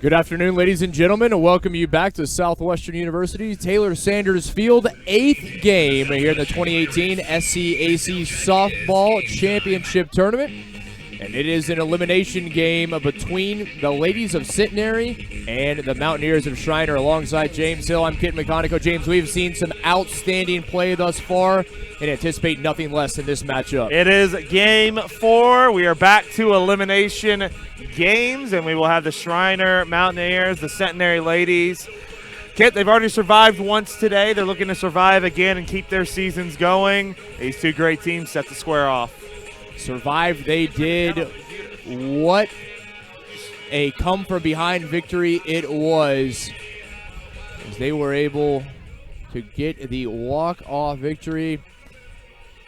Good afternoon, ladies and gentlemen, and welcome you back to Southwestern University Taylor Sanders Field, 8th game here in the 2018 SCAC Softball Championship Tournament. And it is an elimination game between the ladies of Centenary and the Mountaineers of Schreiner. Alongside James Hill, I'm Kit McConico. James, we've seen some outstanding play thus far and anticipate nothing less in this matchup. It is game 4. We are back to elimination games, and we will have the Schreiner Mountaineers, the Centenary ladies. Kit, they've already survived once today. They're looking to survive again and keep their seasons going. These two great teams set the square off. Survived they did. What a come-from-behind victory it was, as they were able to get the walk-off victory.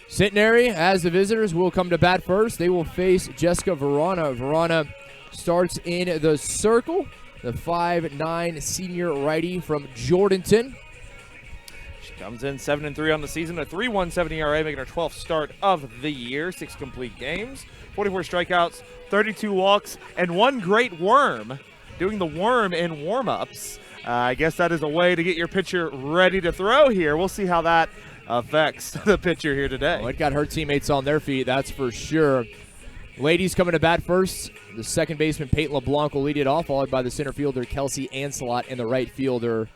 Centenary, as the visitors, will come to bat first. They will face Jessica Verona. Verona starts in the circle, the 5'9" senior righty from Jordanton. She comes in 7-3 on the season, a 3.17 ERA, making her 12th start of the year. 6 complete games, 44 strikeouts, 32 walks, and 1 great worm, doing the worm in warm-ups. I guess that is a way to get your pitcher ready to throw here. We'll see how that affects the pitcher here today. Well, it got her teammates on their feet, that's for sure. Ladies coming to bat first. The second baseman, Peyton LeBlanc, will lead it off, followed by the center fielder, Kelsey Ancelot, and the right fielder,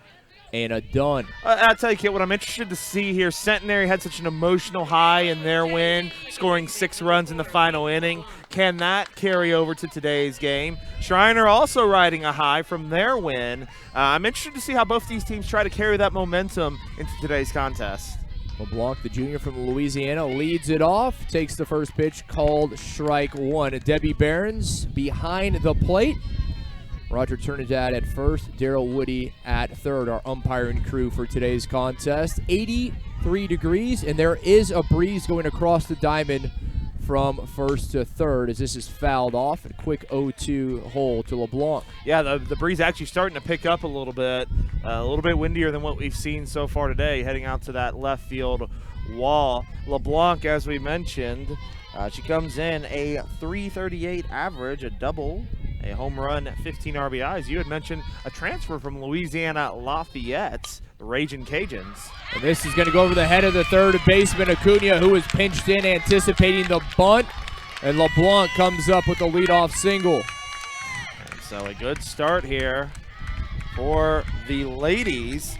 Anna Dunn. I'll tell you, Kit, what I'm interested to see here, Centenary had such an emotional high in their win, scoring 6 runs in the final inning. Can that carry over to today's game? Schreiner also riding a high from their win. I'm interested to see how both these teams try to carry that momentum into today's contest. LeBlanc, the junior from Louisiana, leads it off, takes the first pitch, called strike 1. Debbie Behrens behind the plate. Roger Trinidad at first, Daryl Woody at third, our umpiring crew for today's contest. 83 degrees, and there is a breeze going across the diamond from first to third as this is fouled off. A quick 0-2 hole to LeBlanc. Yeah, the breeze actually starting to pick up a little bit windier than what we've seen so far today, heading out to that left field wall. LeBlanc, as we mentioned, she comes in a .338 average, a double, a home run, 15 RBIs. You had mentioned a transfer from Louisiana Lafayette, the Ragin' Cajuns. And this is going to go over the head of the third baseman, Acuna, who was pinched in, anticipating the bunt. And LeBlanc comes up with the leadoff single. And so a good start here for the ladies.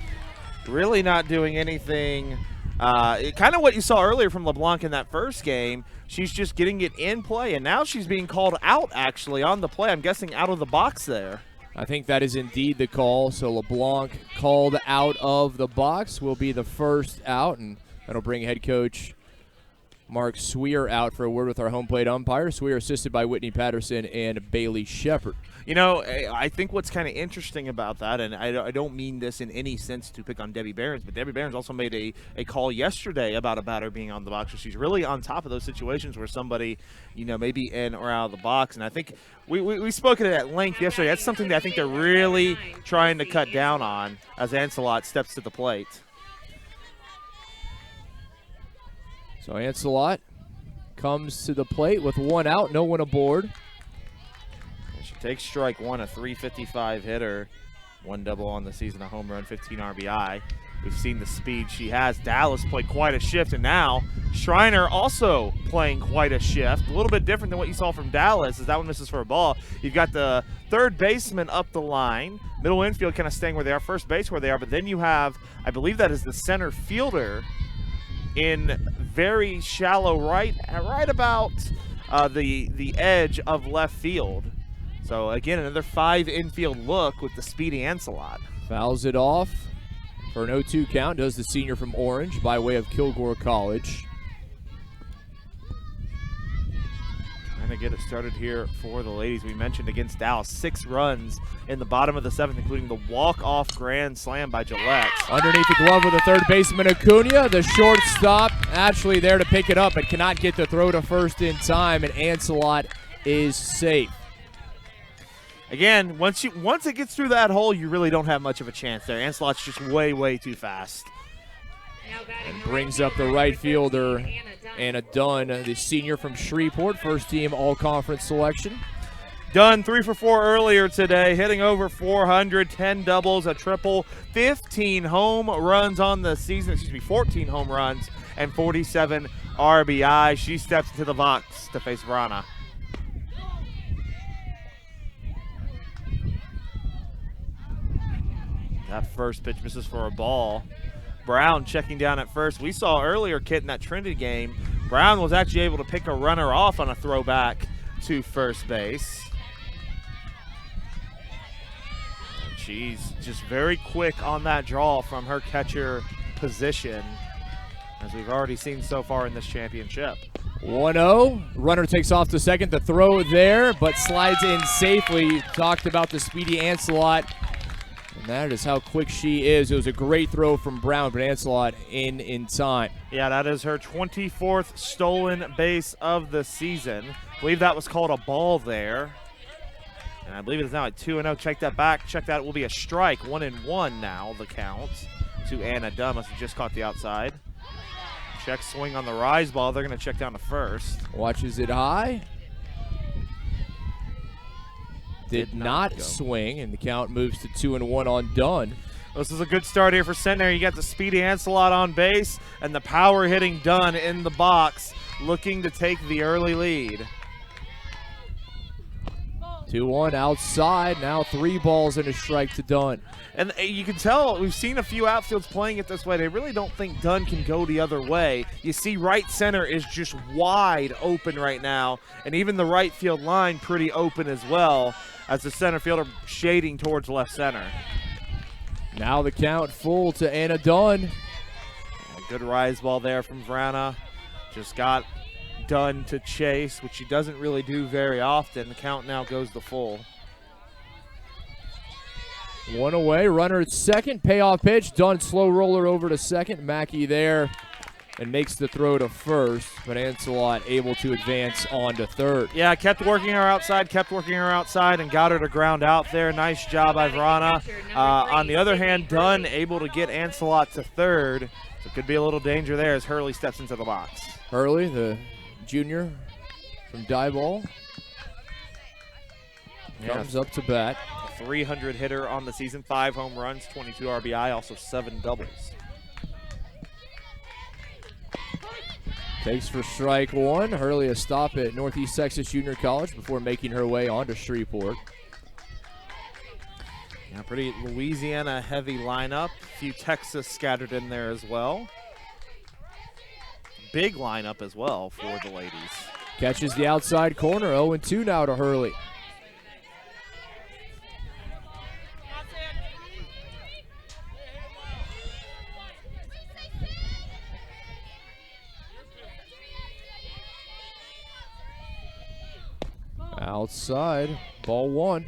Really not doing anything. Kind of what you saw earlier from LeBlanc in that first game. She's just getting it in play, and now she's being called out, actually, on the play. I'm guessing out of the box there. I think that is indeed the call. So LeBlanc called out of the box will be the first out, and that'll bring head coach Mark Sweer out for a word with our home plate umpire. Sweer assisted by Whitney Patterson and Bailey Shepard. You know, I think what's kind of interesting about that, and I don't mean this in any sense to pick on Debbie Behrens, but Debbie Behrens also made a call yesterday about a batter being on the box. So she's really on top of those situations where somebody, you know, may be in or out of the box. And I think we spoke at it at length yesterday. That's something that I think they're really trying to cut down on as Ancelot steps to the plate. So Ancelot comes to the plate with 1 out, no one aboard. She takes strike 1, a .355 hitter, 1 double on the season, a home run, 15 RBI. We've seen the speed she has. Dallas played quite a shift, and now Schreiner also playing quite a shift. A little bit different than what you saw from Dallas, as that one misses for a ball. You've got the third baseman up the line, middle infield kind of staying where they are, first base where they are, but then you have, I believe that is the center fielder in very shallow right about the edge of left field. So again, another 5 infield look with the speedy Ancelot. Fouls it off for an 0-2 count. Does the senior from Orange by way of Kilgore College. Trying to get it started here for the ladies. We mentioned against Dallas, 6 runs in the bottom of the 7th, including the walk-off grand slam by Gillette. Underneath the glove with the third baseman, Acuna. The shortstop actually there to pick it up, but cannot get the throw to first in time, and Ancelot is safe. Again, once it gets through that hole, you really don't have much of a chance there. Ancelot's just way too fast. And brings up the right fielder, Anna Dunn, the senior from Shreveport, first team all-conference selection. Dunn 3 for 4 earlier today, hitting over 400, 10 doubles, a triple, 15 home runs on the season, 14 home runs, and 47 RBI. She steps into the box to face Vrana. That first pitch misses for a ball. Brown checking down at first. We saw earlier, Kit, in that Trinity game, Brown was actually able to pick a runner off on a throwback to first base. And she's just very quick on that draw from her catcher position, as we've already seen so far in this championship. 1-0. Runner takes off to second. The throw there, but slides in safely. Talked about the speedy Ancelot. And that is how quick she is. It was a great throw from Brown, but Ancelot in time. Yeah, that is her 24th stolen base of the season. I believe that was called a ball there. And I believe it is now at 2-0. Check that back. Check that. It will be a strike. 1-1 now, the count to Anna Dunn. Must have just caught the outside. Check swing on the rise ball. They're going to check down to first. Watches it high. Did not swing, and the count moves to 2-1 on Dunn. This is a good start here for Centenary. You got the speedy Ancelot on base and the power hitting Dunn in the box, looking to take the early lead. 2-1 outside. Now 3 balls and a strike to Dunn. And you can tell, we've seen a few outfields playing it this way. They really don't think Dunn can go the other way. You see right center is just wide open right now, and even the right field line pretty open as well, as the center fielder shading towards left center. Now the count full to Anna Dunn. A good rise ball there from Vrana. Just got Dunn to chase, which he doesn't really do very often. The count now goes to full. 1 away, runner at second, payoff pitch. Dunn slow roller over to second. Mackey there and makes the throw to first, but Ancelot able to advance on to third. Yeah, kept working her outside, and got her to ground out there. Nice job by Vrana. On the other hand, Dunn able to get Ancelot to third. So it could be a little danger there as Hurley steps into the box. Hurley, the junior from Diboll, comes up to bat. 300 hitter on the season, 5 home runs, 22 RBI, also 7 doubles. Takes for strike 1. Hurley a stop at Northeast Texas Junior College before making her way onto Shreveport. Yeah, pretty Louisiana heavy lineup. A few Texas scattered in there as well. Big lineup as well for the ladies. Catches the outside corner. 0-2 now to Hurley. Outside, ball 1.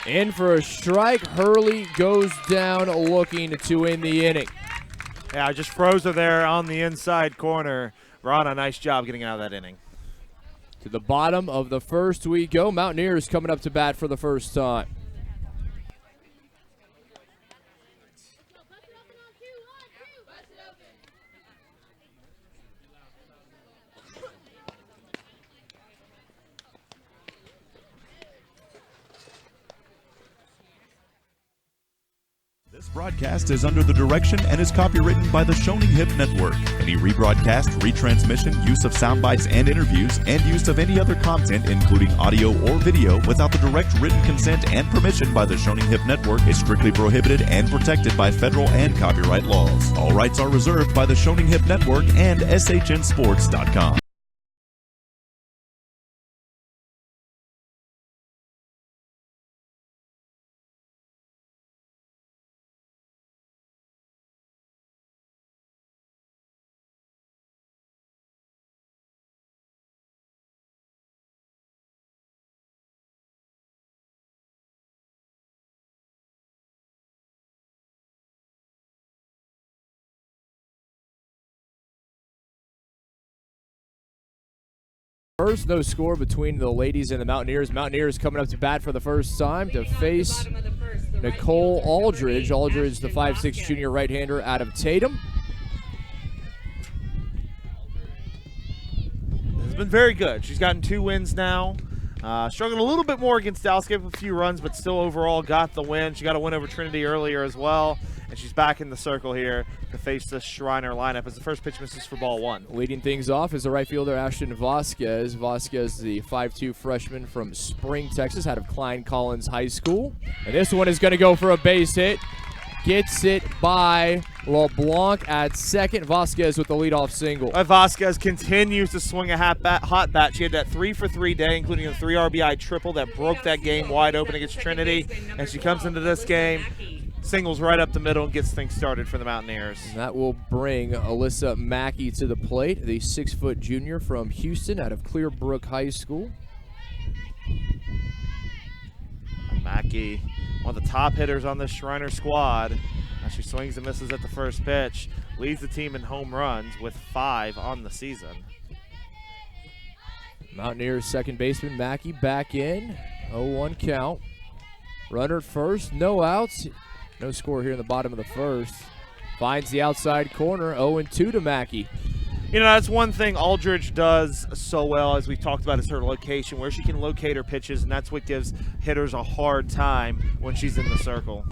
In for a strike. Hurley goes down looking to end the inning. Yeah, I just froze her there on the inside corner. Vrana, nice job getting out of that inning. To the bottom of the first we go. Mountaineers coming up to bat for the first time. This broadcast is under the direction and is copywritten by the Shoning Hip Network. Any rebroadcast, retransmission, use of sound bites and interviews, and use of any other content, including audio or video, without the direct written consent and permission by the Shoning Hip Network is strictly prohibited and protected by federal and copyright laws. All rights are reserved by the Shoning Hip Network and SHNSports.com. First, no score between the ladies and the Mountaineers. Mountaineers coming up to bat for the first time to face Nicole Aldridge. Aldridge, the 5'6" junior right-hander out of Tatum. Has been very good. She's gotten 2 wins now. Struggled a little bit more against Dallas, gave up a few runs, but still overall got the win. She got a win over Trinity earlier as well, and she's back in the circle here to face the Schreiner lineup as the first pitch misses for ball 1. Leading things off is the right fielder Ashton Vasquez. Vasquez, the 5'2" freshman from Spring, Texas, out of Klein Collins High School. And this one is going to go for a base hit. Gets it by LeBlanc at second. Vasquez with the leadoff single. Vasquez continues to swing a hot bat. She had that 3-for-3 day, including a 3 RBI triple that broke that game wide open against Trinity. And she comes into this game, singles right up the middle, and gets things started for the Mountaineers. And that will bring Alyssa Mackey to the plate, the 6-foot junior from Houston out of Clearbrook High School. Mackey, one of the top hitters on this Schreiner squad. As she swings and misses at the first pitch, leads the team in home runs with 5 on the season. Mountaineers second baseman Mackey back in. 0-1 count. Runner at first, no outs. No score here in the bottom of the first. Finds the outside corner. 0-2 to Mackey. You know, that's one thing Aldridge does so well, as we've talked about, is her location, where she can locate her pitches, and that's what gives hitters a hard time when she's in the circle.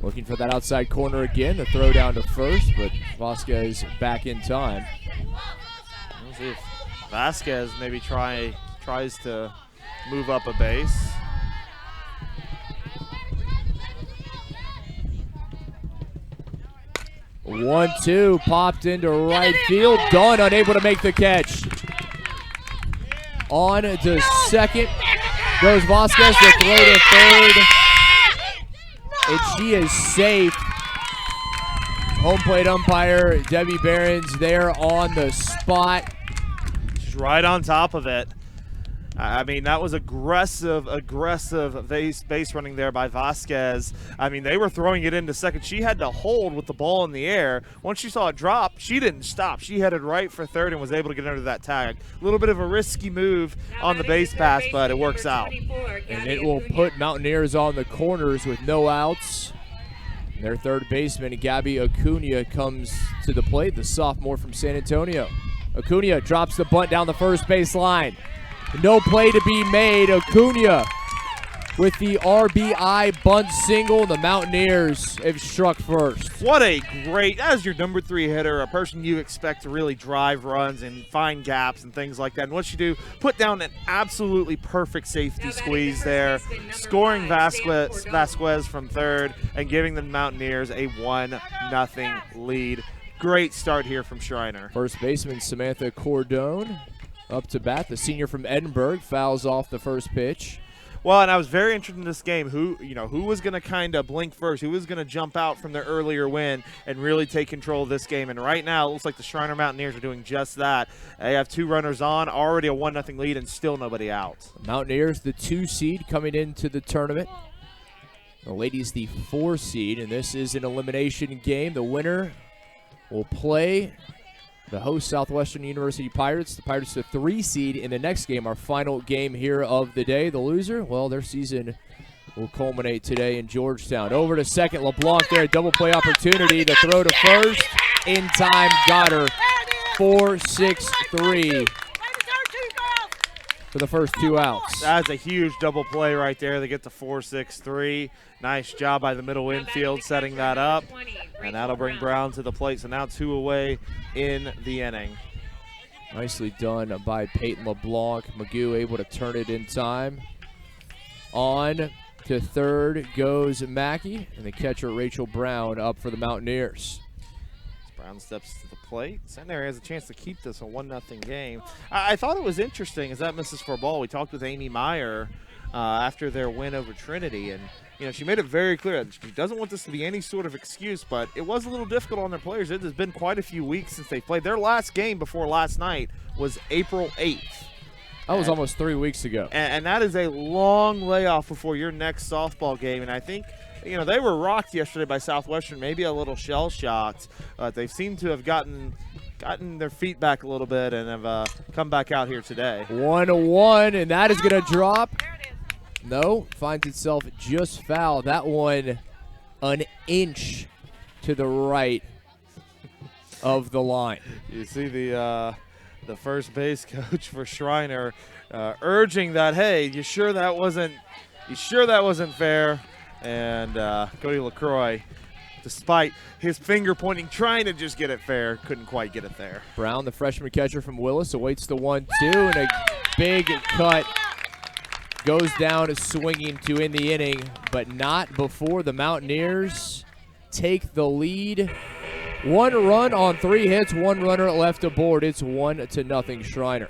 Looking for that outside corner again, the throw down to first, but Vasquez back in time. We'll see if Vasquez maybe tries to move up a base. One-two popped into right field. Dawn unable to make the catch. On to second goes Vasquez to throw to third. And she is safe. Home plate umpire Debbie Behrens there on the spot. She's right on top of it. I mean, that was aggressive base running there by Vasquez. I mean, they were throwing it into second. She had to hold with the ball in the air. Once she saw it drop, she didn't stop. She headed right for third and was able to get under that tag. A little bit of a risky move on the base pass, but it works out. And it will put Mountaineers on the corners with no outs. Their third baseman, Gabby Acuna, comes to the plate, the sophomore from San Antonio. Acuna drops the bunt down the first base line. No play to be made. Acuna with the RBI bunt single. The Mountaineers have struck first. What a great, as your number 3 hitter, a person you expect to really drive runs and find gaps and things like that. And what you do, put down an absolutely perfect safety squeeze there, scoring Vasquez from third and giving the Mountaineers a 1-0 lead. Great start here from Schreiner. First baseman Samantha Cordone up to bat. The senior from Edinburgh fouls off the first pitch. Well, and I was very interested in this game. Who was going to kind of blink first? Who was going to jump out from their earlier win and really take control of this game? And right now, it looks like the Schreiner Mountaineers are doing just that. They have 2 runners on, already a 1-0 lead, and still nobody out. Mountaineers, the 2 seed coming into the tournament. The ladies, the 4 seed, and this is an elimination game. The winner will play the host Southwestern University Pirates. The Pirates, the 3 seed in the next game, our final game here of the day. The loser, well, their season will culminate today in Georgetown. Over to second, LeBlanc there, double play opportunity. The throw to first, in time, got her. 4-6-3 for the first 2 outs. That's a huge double play right there. They get to 4-6-3. Nice job by the middle infield setting that up. And that'll bring Brown to the plate. So now 2 away in the inning. Nicely done by Peyton LeBlanc. Magoo able to turn it in time. On to third goes Mackey, and the catcher Rachel Brown up for the Mountaineers. Brown steps to the plate. Centenary has a chance to keep this a 1-0 game. I thought it was interesting as that misses for a ball. We talked with Amy Meyer after their win over Trinity, and she made it very clear that she doesn't want this to be any sort of excuse, but it was a little difficult on their players. It has been quite a few weeks since they played. Their last game before last night was April 8th. That was almost 3 weeks ago. And that is a long layoff before your next softball game, and I think they were rocked yesterday by Southwestern, maybe a little shell-shocked. They seem to have gotten their feet back a little bit and have come back out here today. 1-1, and that is going to drop. No, finds itself just foul. That one an inch to the right of the line. You see the first base coach for Schreiner urging that, hey, you sure that wasn't fair? And Cody LaCroix, despite his finger pointing, trying to just get it fair, couldn't quite get it there. Brown, the freshman catcher from Willis, awaits the 1-2, and a big cut goes down swinging to end the inning, but not before the Mountaineers take the lead. 1 run on 3 hits, 1 runner left aboard. It's 1-0 Schreiner.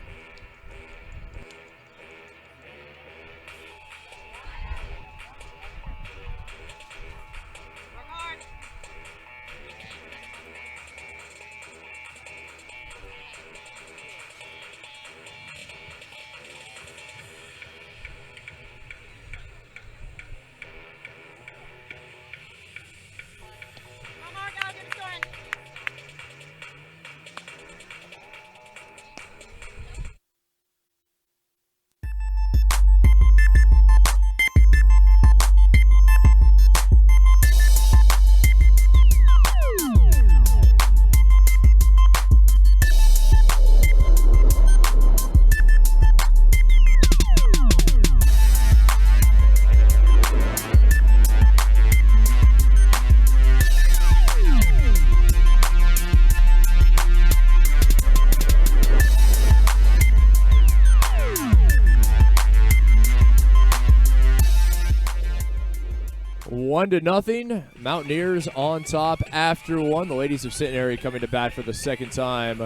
1-0. Mountaineers on top after one. The ladies of Centenary coming to bat for the second time.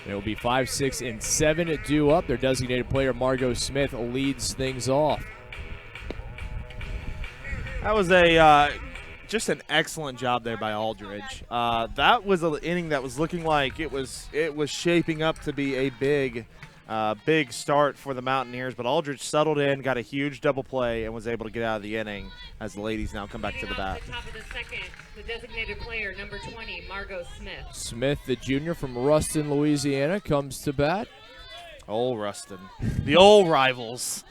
It will be 5, 6, and 7 due up. Their designated player, Margot Smith, leads things off. That was just an excellent job there by Aldridge. That was an inning that was looking like it was shaping up to be a big start for the Mountaineers, but Aldridge settled in, got a huge double play, and was able to get out of the inning as the ladies now come back to the bat. Top of the second, the designated player, number 20, Margot Smith. Smith, the junior from Ruston, Louisiana, comes to bat. Old Ruston. The old rivals.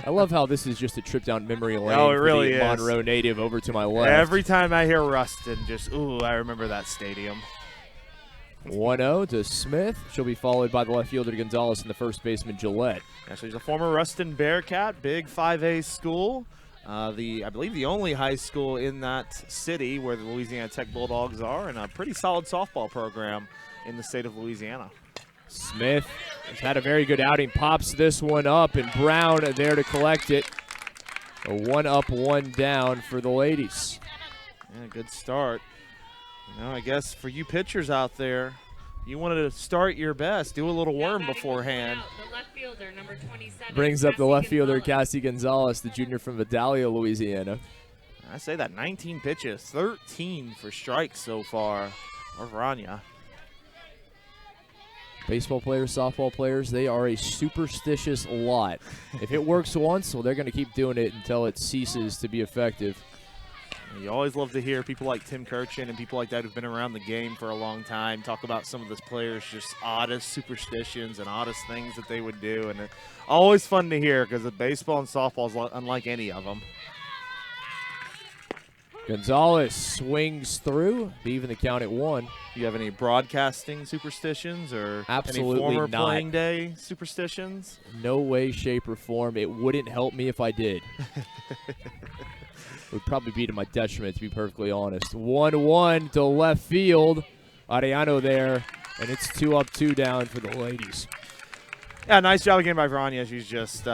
I love how this is just a trip down memory lane. Oh, it really for the is. Monroe native over to my left. Every time I hear Ruston, I remember that stadium. 1-0 to Smith. She'll be followed by the left fielder Gonzalez and the first baseman Gillette. Yeah, she's a former Ruston Bearcat, big 5A school. I believe the only high school in that city where the Louisiana Tech Bulldogs are, and a pretty solid softball program in the state of Louisiana. Smith has had a very good outing, pops this one up, and Brown there to collect it. A 1 up, 1 down for the ladies. Yeah, good start. I guess for you pitchers out there, you wanted to start your best, do a little worm beforehand. The left fielder, number 27. Brings up the Cassie left fielder, Gonzalez. Cassie Gonzalez, the junior from Vidalia, Louisiana. I say that 19 pitches, 13 for strikes so far for Vrania. Baseball players, softball players, they are a superstitious lot. If it works once, well, they're going to keep doing it until it ceases to be effective. You always love to hear people like Tim Kirchin and people like that who've been around the game for a long time talk about some of those players' just oddest superstitions and oddest things that they would do. And it's always fun to hear because baseball and softball is unlike any of them. Gonzalez swings through, even the count at 1. Do you have any broadcasting superstitions or Absolutely any former not. playing day superstitions? No way, shape, or form. It wouldn't help me if I did. It would probably be to my detriment, to be perfectly honest. 1-1 to left field. Arellano there, and it's 2 up, 2 down for the ladies. Yeah, nice job again by Vrania. She's just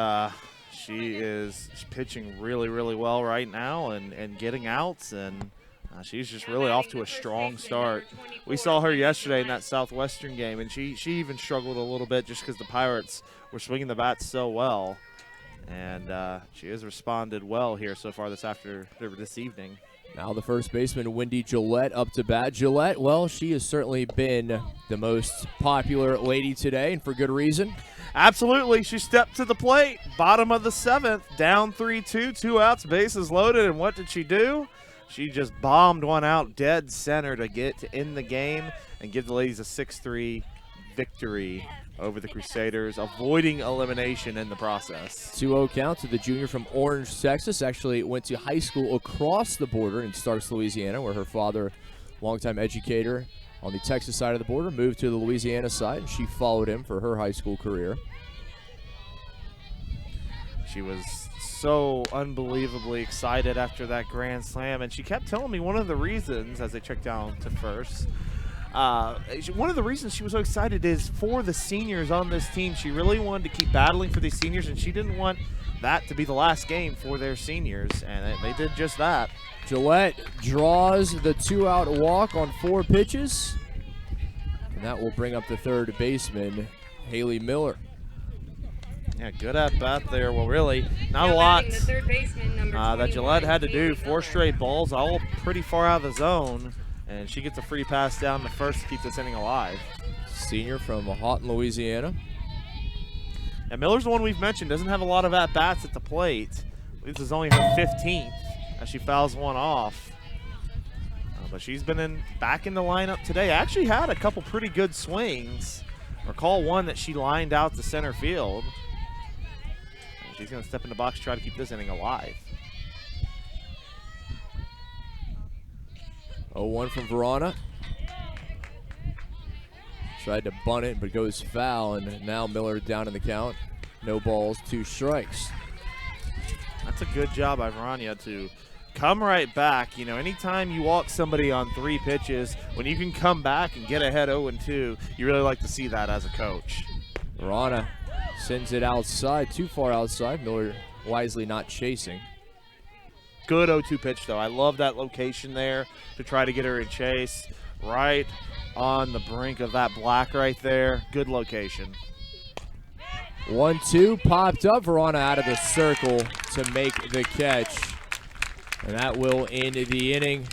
she's pitching really, really well right now and getting outs, and she's just really off to a strong start. We saw her yesterday in that Southwestern game, and she even struggled a little bit just because the Pirates were swinging the bats so well. And she has responded well here so far this evening. Now the first baseman, Wendy Gillette, up to bat. Gillette, well, she has certainly been the most popular lady today, and for good reason. Absolutely. She stepped to the plate, bottom of the 7th, down 3-2, 2 outs, bases loaded, and what did she do? She just bombed one out dead center to get in the game and give the ladies a 6-3 victory over the Crusaders, avoiding elimination in the process. 2-0 count to the junior from Orange, Texas. Actually went to high school across the border in Starks, Louisiana, where her father, longtime educator on the Texas side of the border, moved to the Louisiana side, and she followed him for her high school career. She was so unbelievably excited after that grand slam, and she kept telling me one of the reasons, as they checked down to first, one of the reasons she was so excited is for the seniors on this team. She really wanted to keep battling for these seniors, and she didn't want that to be the last game for their seniors, and they did just that. Gillette draws the 2-out walk on 4 pitches, and that will bring up the third baseman, Haley Miller. Yeah, good at bat there. Well, really, not a Now lot batting the third baseman, number that 21, Gillette had to do. Haley 4 Miller. straight balls, all pretty far out of the zone, and she gets a free pass down the first to keep this inning alive. Senior from Houghton, Louisiana. And Miller's the one we've mentioned, doesn't have a lot of at-bats at the plate. This is only her 15th as she fouls one off. But she's been back in the lineup today. Actually had a couple pretty good swings. Recall one that she lined out to center field. And she's going to step in the box, try to keep this inning alive. 0-1 from Verona. Tried to bunt it, but goes foul, and now Miller down in the count. No balls, 2 strikes. That's a good job by Vrania to come right back. You know, anytime you walk somebody on 3 pitches, when you can come back and get ahead 0-2, you really like to see that as a coach. Verona sends it outside, too far outside. Miller wisely not chasing. Good 0-2 pitch, though. I love that location there to try to get her in chase. Right on the brink of that black right there. Good location. 1-2 popped up. Verona out of the circle to make the catch. And that will end the inning.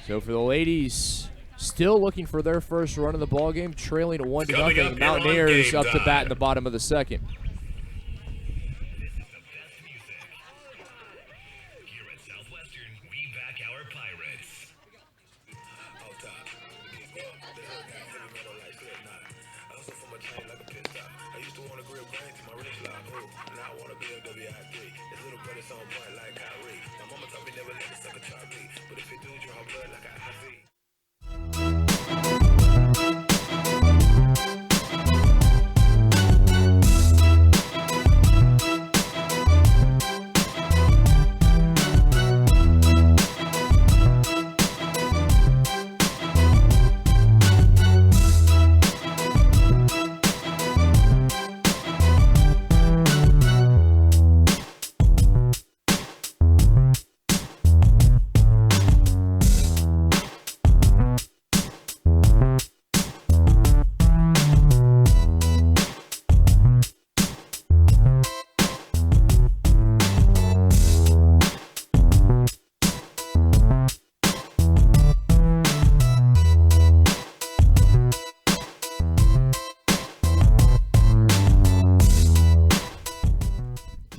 So for the ladies, still looking for their first run of the ballgame, trailing 1-0. Mountaineers up to bat in the bottom of the second.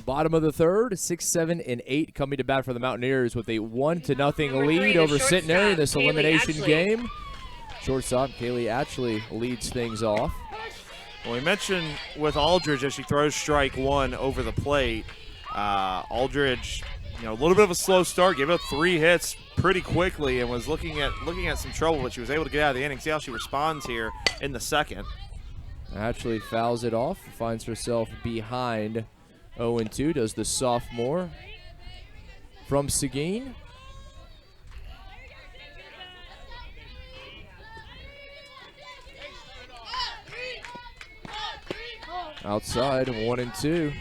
Bottom of the third, 6, 7, and 8 coming to bat for the Mountaineers with a 1-0 lead over Centenary in this elimination game. Shortstop Kaylee Atchley leads things off. Well, we mentioned with Aldridge as she throws strike one over the plate. Aldridge, a little bit of a slow start, gave up 3 hits pretty quickly and was looking at some trouble, but she was able to get out of the inning. See how she responds here in the second. Atchley fouls it off, finds herself behind 0-2, does the sophomore from Seguin. Outside, 1-2.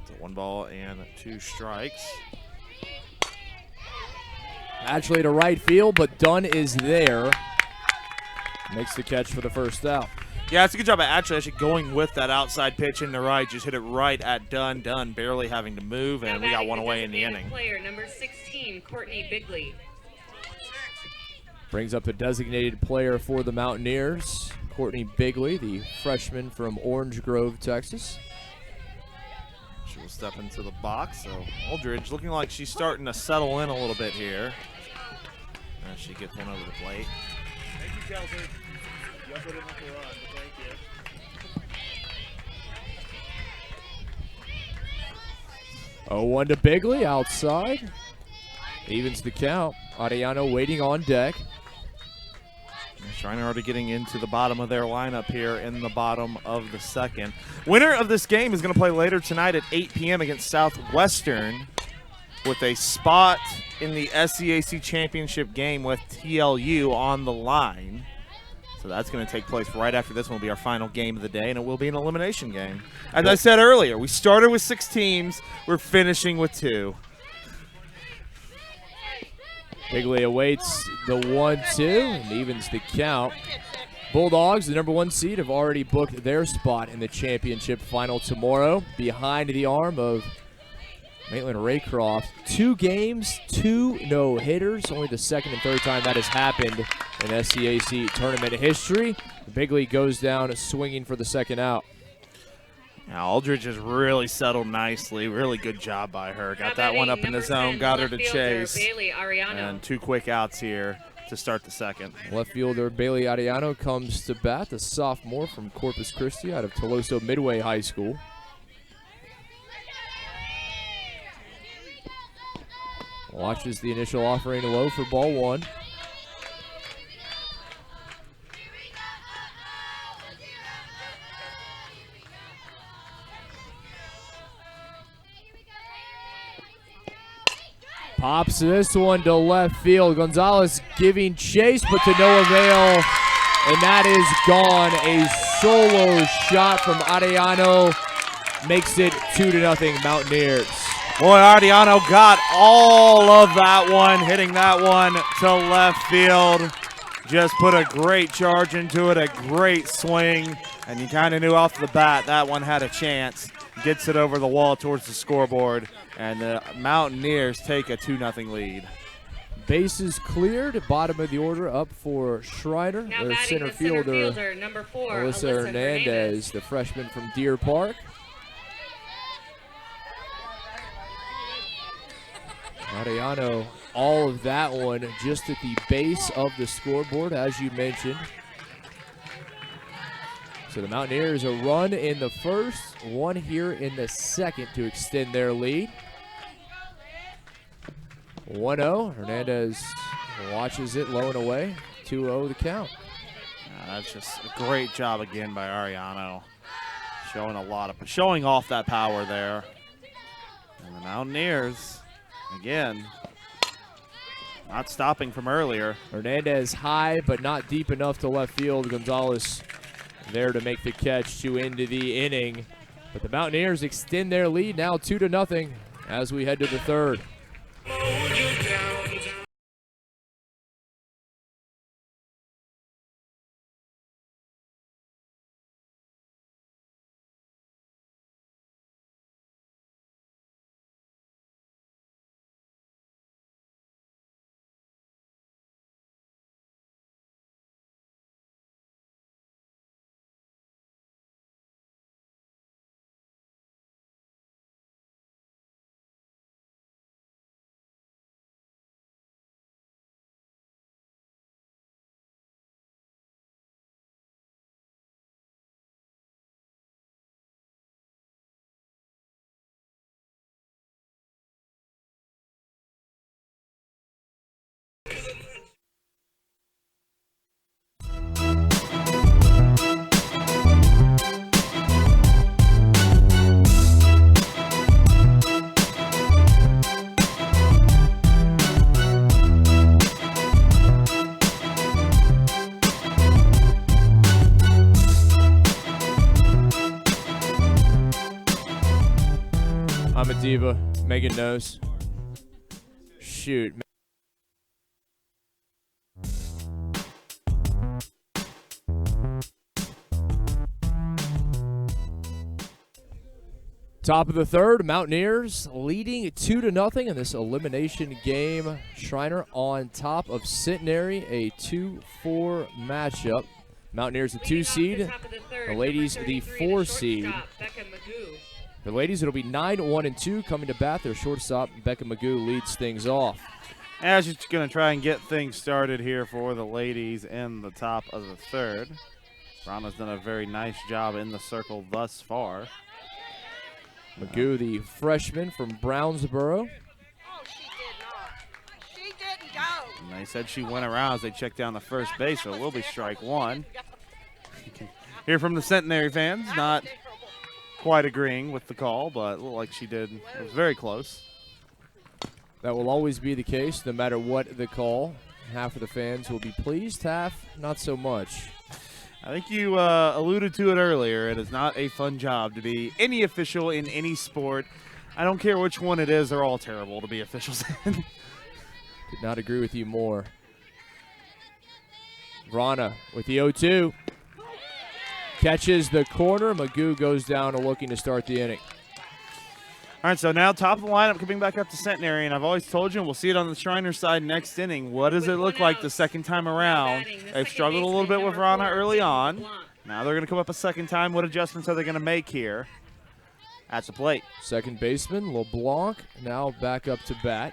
It's a 1 ball and 2 strikes. Atchley to right field, but Dunn is there. Makes the catch for the first out. Yeah, it's a good job by Atchley actually going with that outside pitch in the right. Just hit it right at Dunn. Dunn barely having to move, and we got one away in the inning. Player number 16, Courtney Bigley. Brings up the designated player for the Mountaineers, Courtney Bigley, the freshman from Orange Grove, Texas. She will step into the box. So Aldridge looking like she's starting to settle in a little bit here. As she gets one over the plate. Thank you, Kelsey. You also didn't have to run, but thank you. 0-1 to Bigley outside. Evens the count. Ariano waiting on deck. Schreiner already getting into the bottom of their lineup here in the bottom of the second. Winner of this game is going to play later tonight at 8 p.m. against Southwestern with a spot in the SCAC championship game with TLU on the line. So that's going to take place right after this one. Will be our final game of the day, and it will be an elimination game. As I said earlier, we started with 6 teams. We're finishing with 2. Bigley awaits the 1-2 and evens the count. Bulldogs, the number 1 seed, have already booked their spot in the championship final tomorrow behind the arm of Maitland Raycroft. 2 games, 2 no-hitters. Only the second and third time that has happened in SCAC tournament history. Bigley goes down swinging for the second out. Now Aldridge has really settled nicely. Really good job by her. Got that one up in the zone, got her to chase. And 2 quick outs here to start the second. Left fielder Bailey Ariano comes to bat, the sophomore from Corpus Christi out of Toloso Midway High School. Watches the initial offering low for ball 1. Pops this one to left field. Gonzalez giving chase, but to no avail And that is gone. A solo shot from Arellano makes it 2-0 Mountaineers. Boy, Arellano got all of that one, hitting that one to left field. Just put a great charge into it, a great swing, and you kind of knew off the bat that one had a chance. Gets it over the wall towards the scoreboard, and the Mountaineers take a 2-0 lead. Bases cleared. Bottom of the order up for Schreiner. Now Their batting center the fielder, fielder, number 4, Alyssa Hernandez, the freshman from Deer Park. Arellano, all of that one just at the base of the scoreboard, as you mentioned. So the Mountaineers a run in the first, one here in the second to extend their lead. 1-0. Hernandez watches it low and away. 2-0 the count. That's just a great job again by Arellano. Showing off that power there. And the Mountaineers, again, not stopping from earlier. Hernandez high, but not deep enough to left field. Gonzalez there to make the catch to end the inning. But the Mountaineers extend their lead now 2-0 as we head to the third. I'm a diva. Megan knows. Shoot. Top of the third, Mountaineers leading 2-0 in this elimination game. Schreiner on top of Centenary, a 2-4 matchup. Mountaineers the 2 seed, the ladies the 4 seed. The ladies, it'll be 9-1-2 coming to bat. Their shortstop, Becca Magoo, leads things off. As she's going to try and get things started here for the ladies in the top of the third. Rana's done a very nice job in the circle thus far. Magoo, the freshman from Brownsboro. Oh, she did not. She didn't go. And they said she went around as they checked down the first base, so it will be strike one. You can hear from the Centenary fans, not quite agreeing with the call, but it looked like she did. It was very close. That will always be the case, no matter what the call. Half of the fans will be pleased, half not so much. I think you alluded to it earlier. It is not a fun job to be any official in any sport. I don't care which one it is. They're all terrible to be officials in. Could not agree with you more. Rana with the 0-2. Catches the corner. Magoo goes down looking to start the inning. All right, so now top of the lineup coming back up to Centenary, and I've always told you, and we'll see it on the Schreiner side next inning. What does it look like the second time around? They've struggled a little bit with Rana early on. Now they're going to come up a second time. What adjustments are they going to make here at the plate? Second baseman LeBlanc now back up to bat.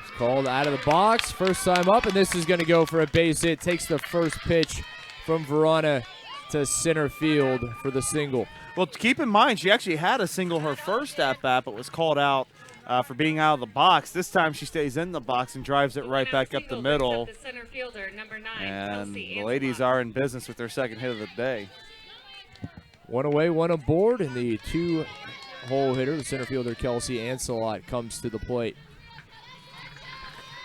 It's called out of the box. First time up, and this is going to go for a base hit. Takes the first pitch from Verona to center field for the single. Well, keep in mind, she actually had a single her first at-bat, but was called out for being out of the box. This time she stays in the box and drives it right back up the middle. And the ladies are in business with their second hit of the day. One away, one aboard, and the 2-hole hitter, the center fielder Kelsey Ancelot, comes to the plate.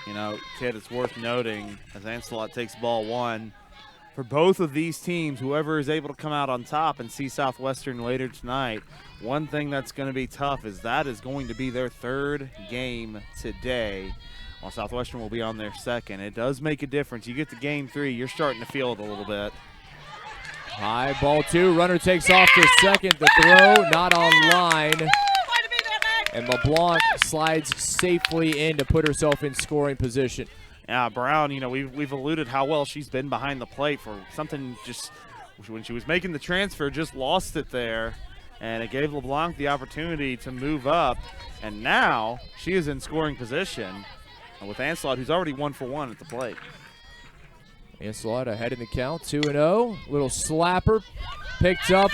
You know, Kid, it's worth noting as Ancelot takes ball 1. For both of these teams, whoever is able to come out on top and see Southwestern later tonight, one thing that's going to be tough is that is going to be their 3rd game today, while Southwestern will be on their 2nd. It does make a difference. You get to game 3, you're starting to feel it a little bit. High ball 2. Runner takes off to second. The throw not on line. And LeBlanc slides safely in to put herself in scoring position. Yeah, Brown, you know, we've alluded how well she's been behind the plate for something just when she was making the transfer, just lost it there. And it gave LeBlanc the opportunity to move up. And now she is in scoring position with Ancelot, who's already 1 for 1 at the plate. Ancelot ahead in the count, 2-0. Little slapper picked up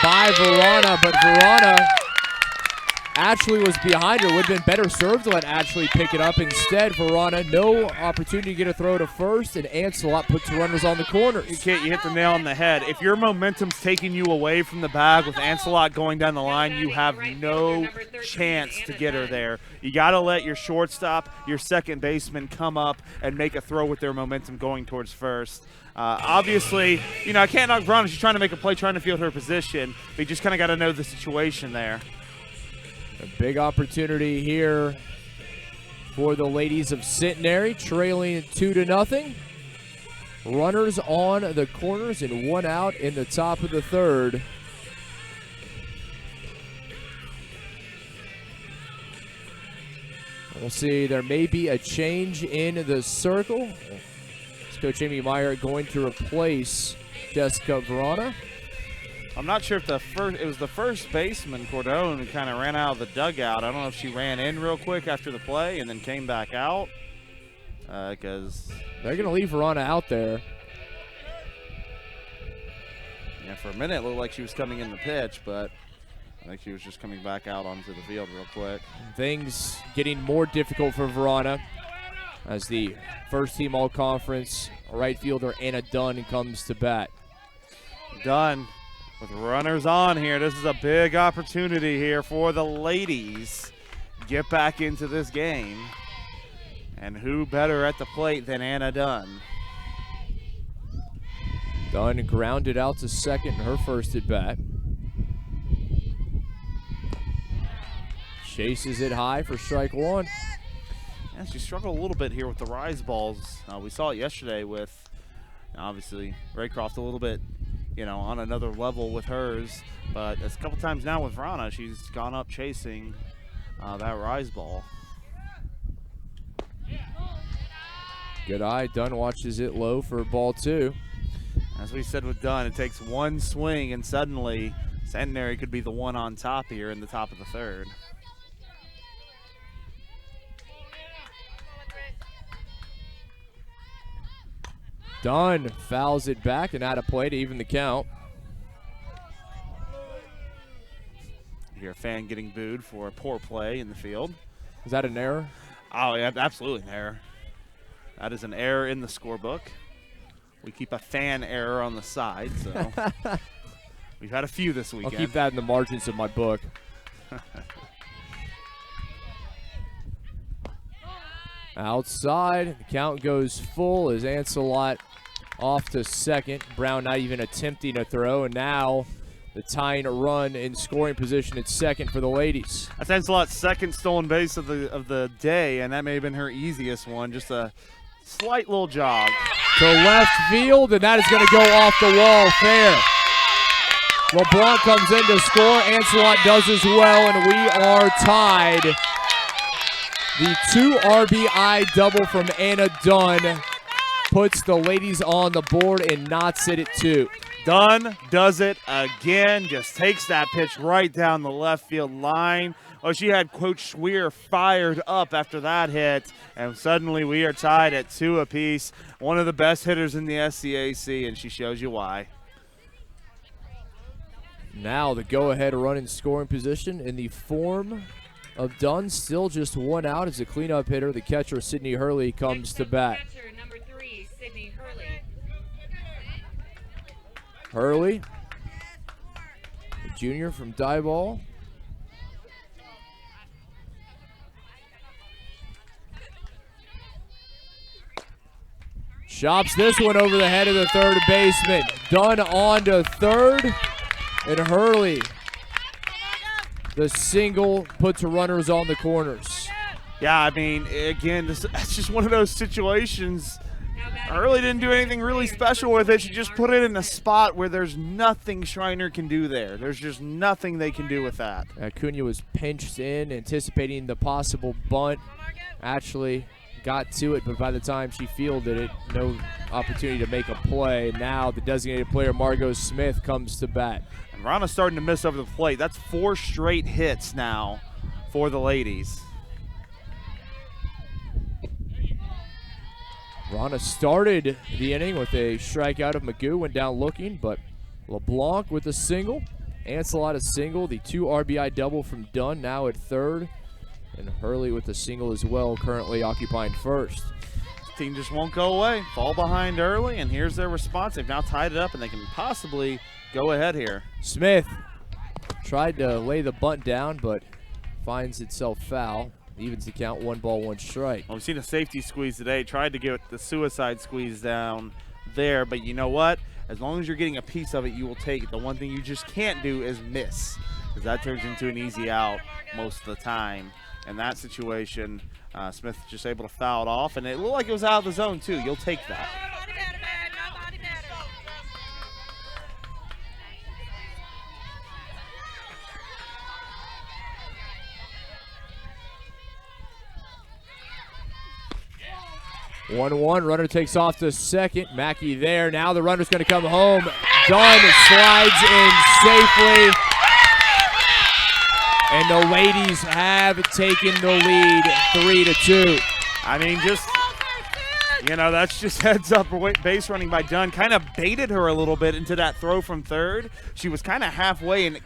by Verona, but Verona Ashley was behind her. Would have been better served to let Ashley pick it up. Instead, Verona, no opportunity to get a throw to first, and Ancelot puts runners on the corners. You hit the nail on the head. If your momentum's taking you away from the bag with Ancelot going down the line, you have no chance to get her there. You got to let your shortstop, your second baseman come up and make a throw with their momentum going towards first. Obviously, you know, I can't knock Verona. She's trying to make a play, trying to field her position, but you just kind of got to know the situation there. A big opportunity here for the ladies of Centenary, trailing 2-0. Runners on the corners and 1 out in the top of the 3rd. We'll see, there may be a change in the circle. Is Coach Amy Meyer going to replace Jessica Verona? I'm not sure if it was the first baseman, Cordone, who kind of ran out of the dugout. I don't know if she ran in real quick after the play and then came back out. Because they're going to leave Verona out there. Yeah, for a minute it looked like she was coming in the pitch, but I think she was just coming back out onto the field real quick. Things getting more difficult for Verona as the first team all-conference right fielder Anna Dunn comes to bat. Dunn with runners on here. This is a big opportunity here for the ladies. Get back into this game. And who better at the plate than Anna Dunn? Dunn grounded out to second in her first at bat. Chases it high for strike 1. Yeah, she struggled a little bit here with the rise balls. We saw it yesterday with, obviously, Raycroft a little bit, you know, on another level with hers. But a couple times now with Verona, she's gone up chasing that rise ball. Good eye. Dunn watches it low for ball 2. As we said with Dunn, it takes one swing and suddenly Centenary could be the one on top here in the top of the 3rd. Dunn fouls it back and out of play to even the count. You hear a fan getting booed for a poor play in the field. Is that an error? Oh, yeah, absolutely an error. That is an error in the scorebook. We keep a fan error on the side, so we've had a few this weekend. I'll keep that in the margins of my book. Outside, the count goes full as Ancelot off to second. Brown not even attempting a throw, and now the tying run in scoring position at second for the ladies. That's Ancelot's second stolen base of the day, and that may have been her easiest one. Just a slight little jog to left field, and that is going to go off the wall fair. LeBlanc comes in to score. Ancelot does as well, and we are tied. The 2 RBI double from Anna Dunn puts the ladies on the board and knots it at 2. Dunn does it again, just takes that pitch right down the left field line. Oh, she had Coach Schweer fired up after that hit, and suddenly we are tied at 2 apiece. One of the best hitters in the SCAC, and she shows you why. Now the go-ahead run in scoring position in the form of Dunn. Still just 1 out as a cleanup hitter. The catcher, Sydney Hurley, comes to bat. Number 3, Sydney Hurley. Hurley, a junior from Chops this one over the head of the third baseman. Dunn on to third, and Hurley, the single, puts runners on the corners. Yeah, I mean, again, it's just one of those situations. Hurley didn't do anything really special with it. She just put it in a spot where there's nothing Schreiner can do there. There's just nothing they can do with that. Acuna was pinched in, anticipating the possible bunt. Actually got to it, but by the time she fielded it, no opportunity to make a play. Now the designated player, Margot Smith, comes to bat. And Rana's starting to miss over the plate. That's 4 straight hits now for the ladies. Rana started the inning with a strikeout of Magoo, went down looking, but LeBlanc with a single, Ancelot a single, the 2 RBI double from Dunn now at third, and Hurley with a single as well, currently occupying first. This team just won't go away. Fall behind early, and here's their response. They've now tied it up, and they can possibly go ahead here. Smith tried to lay the bunt down, but finds itself foul. Evens the count, 1 ball, 1 strike. Well, we've seen a safety squeeze today. Tried to get the suicide squeeze down there, but you know what? As long as you're getting a piece of it, you will take it. The one thing you just can't do is miss, because that turns into an easy out most of the time. In that situation, Smith just able to foul it off, and it looked like it was out of the zone too. You'll take that. 1-1, runner takes off to second. Mackey there. Now the runner's going to come home. Dunn slides in safely. And the ladies have taken the lead 3-2. I mean, just, you know, that's just heads up base running by Dunn. Kind of baited her a little bit into that throw from third. She was kind of halfway, and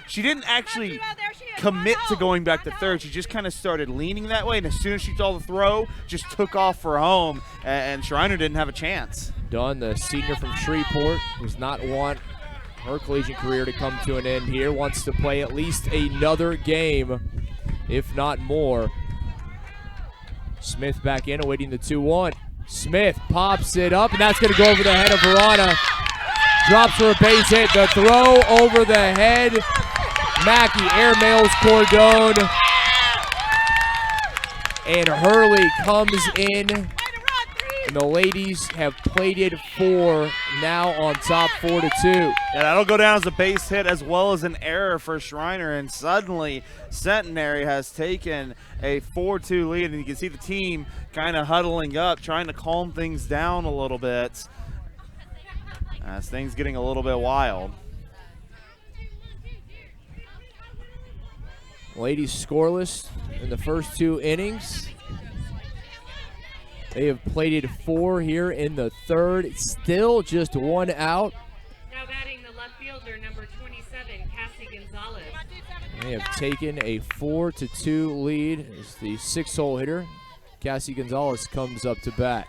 she didn't actually commit to going back to third. She just kind of started leaning that way, and as soon as she saw the throw, just took off for home, and Schreiner didn't have a chance. Dunn, the senior from Shreveport, does not want her collegiate career to come to an end here. Wants to play at least another game, if not more. Smith back in, awaiting the 2-1. Smith pops it up, and that's going to go over the head of Verona. Drops for a base hit. The throw over the head. Mackey airmails Cordone. And Hurley comes in. And the ladies have plated 4, now on top 4-2. Yeah, that'll go down as a base hit as well as an error for Schreiner, and suddenly Centenary has taken a 4-2 lead, and you can see the team kind of huddling up, trying to calm things down a little bit as things getting a little bit wild. Ladies scoreless in the first 2 innings. They have plated 4 here in the third. It's still just 1 out. Now batting the left fielder, number 27, Cassie Gonzalez. They have taken a 4-2 lead as the 6-hole hitter, Cassie Gonzalez, comes up to bat.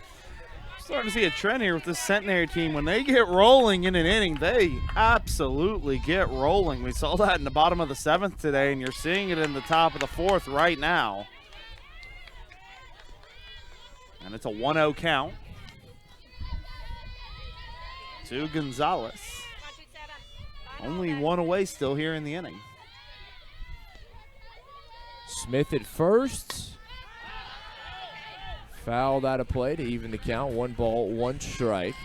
Starting to see a trend here with this Centenary team. When they get rolling in an inning, they absolutely get rolling. We saw that in the bottom of the 7th today, and you're seeing it in the top of the 4th right now. And it's a 1-0 count to Gonzalez. Only 1 away still here in the inning. Smith at first. Fouled out of play to even the count. 1 ball, 1 strike.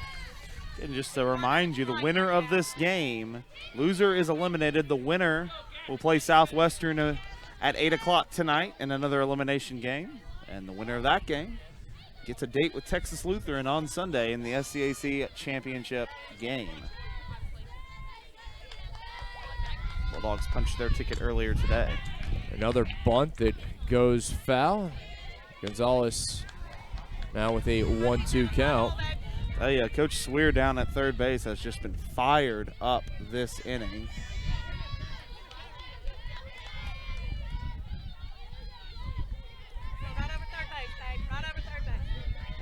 And just to remind you, the winner of this game, loser is eliminated. The winner will play Southwestern at 8 o'clock tonight in another elimination game. And the winner of that game gets a date with Texas Lutheran on Sunday in the SCAC championship game. Bulldogs punched their ticket earlier today. Another bunt that goes foul. Gonzalez now with a 1-2 count. Oh yeah, Coach Swear down at third base has just been fired up this inning.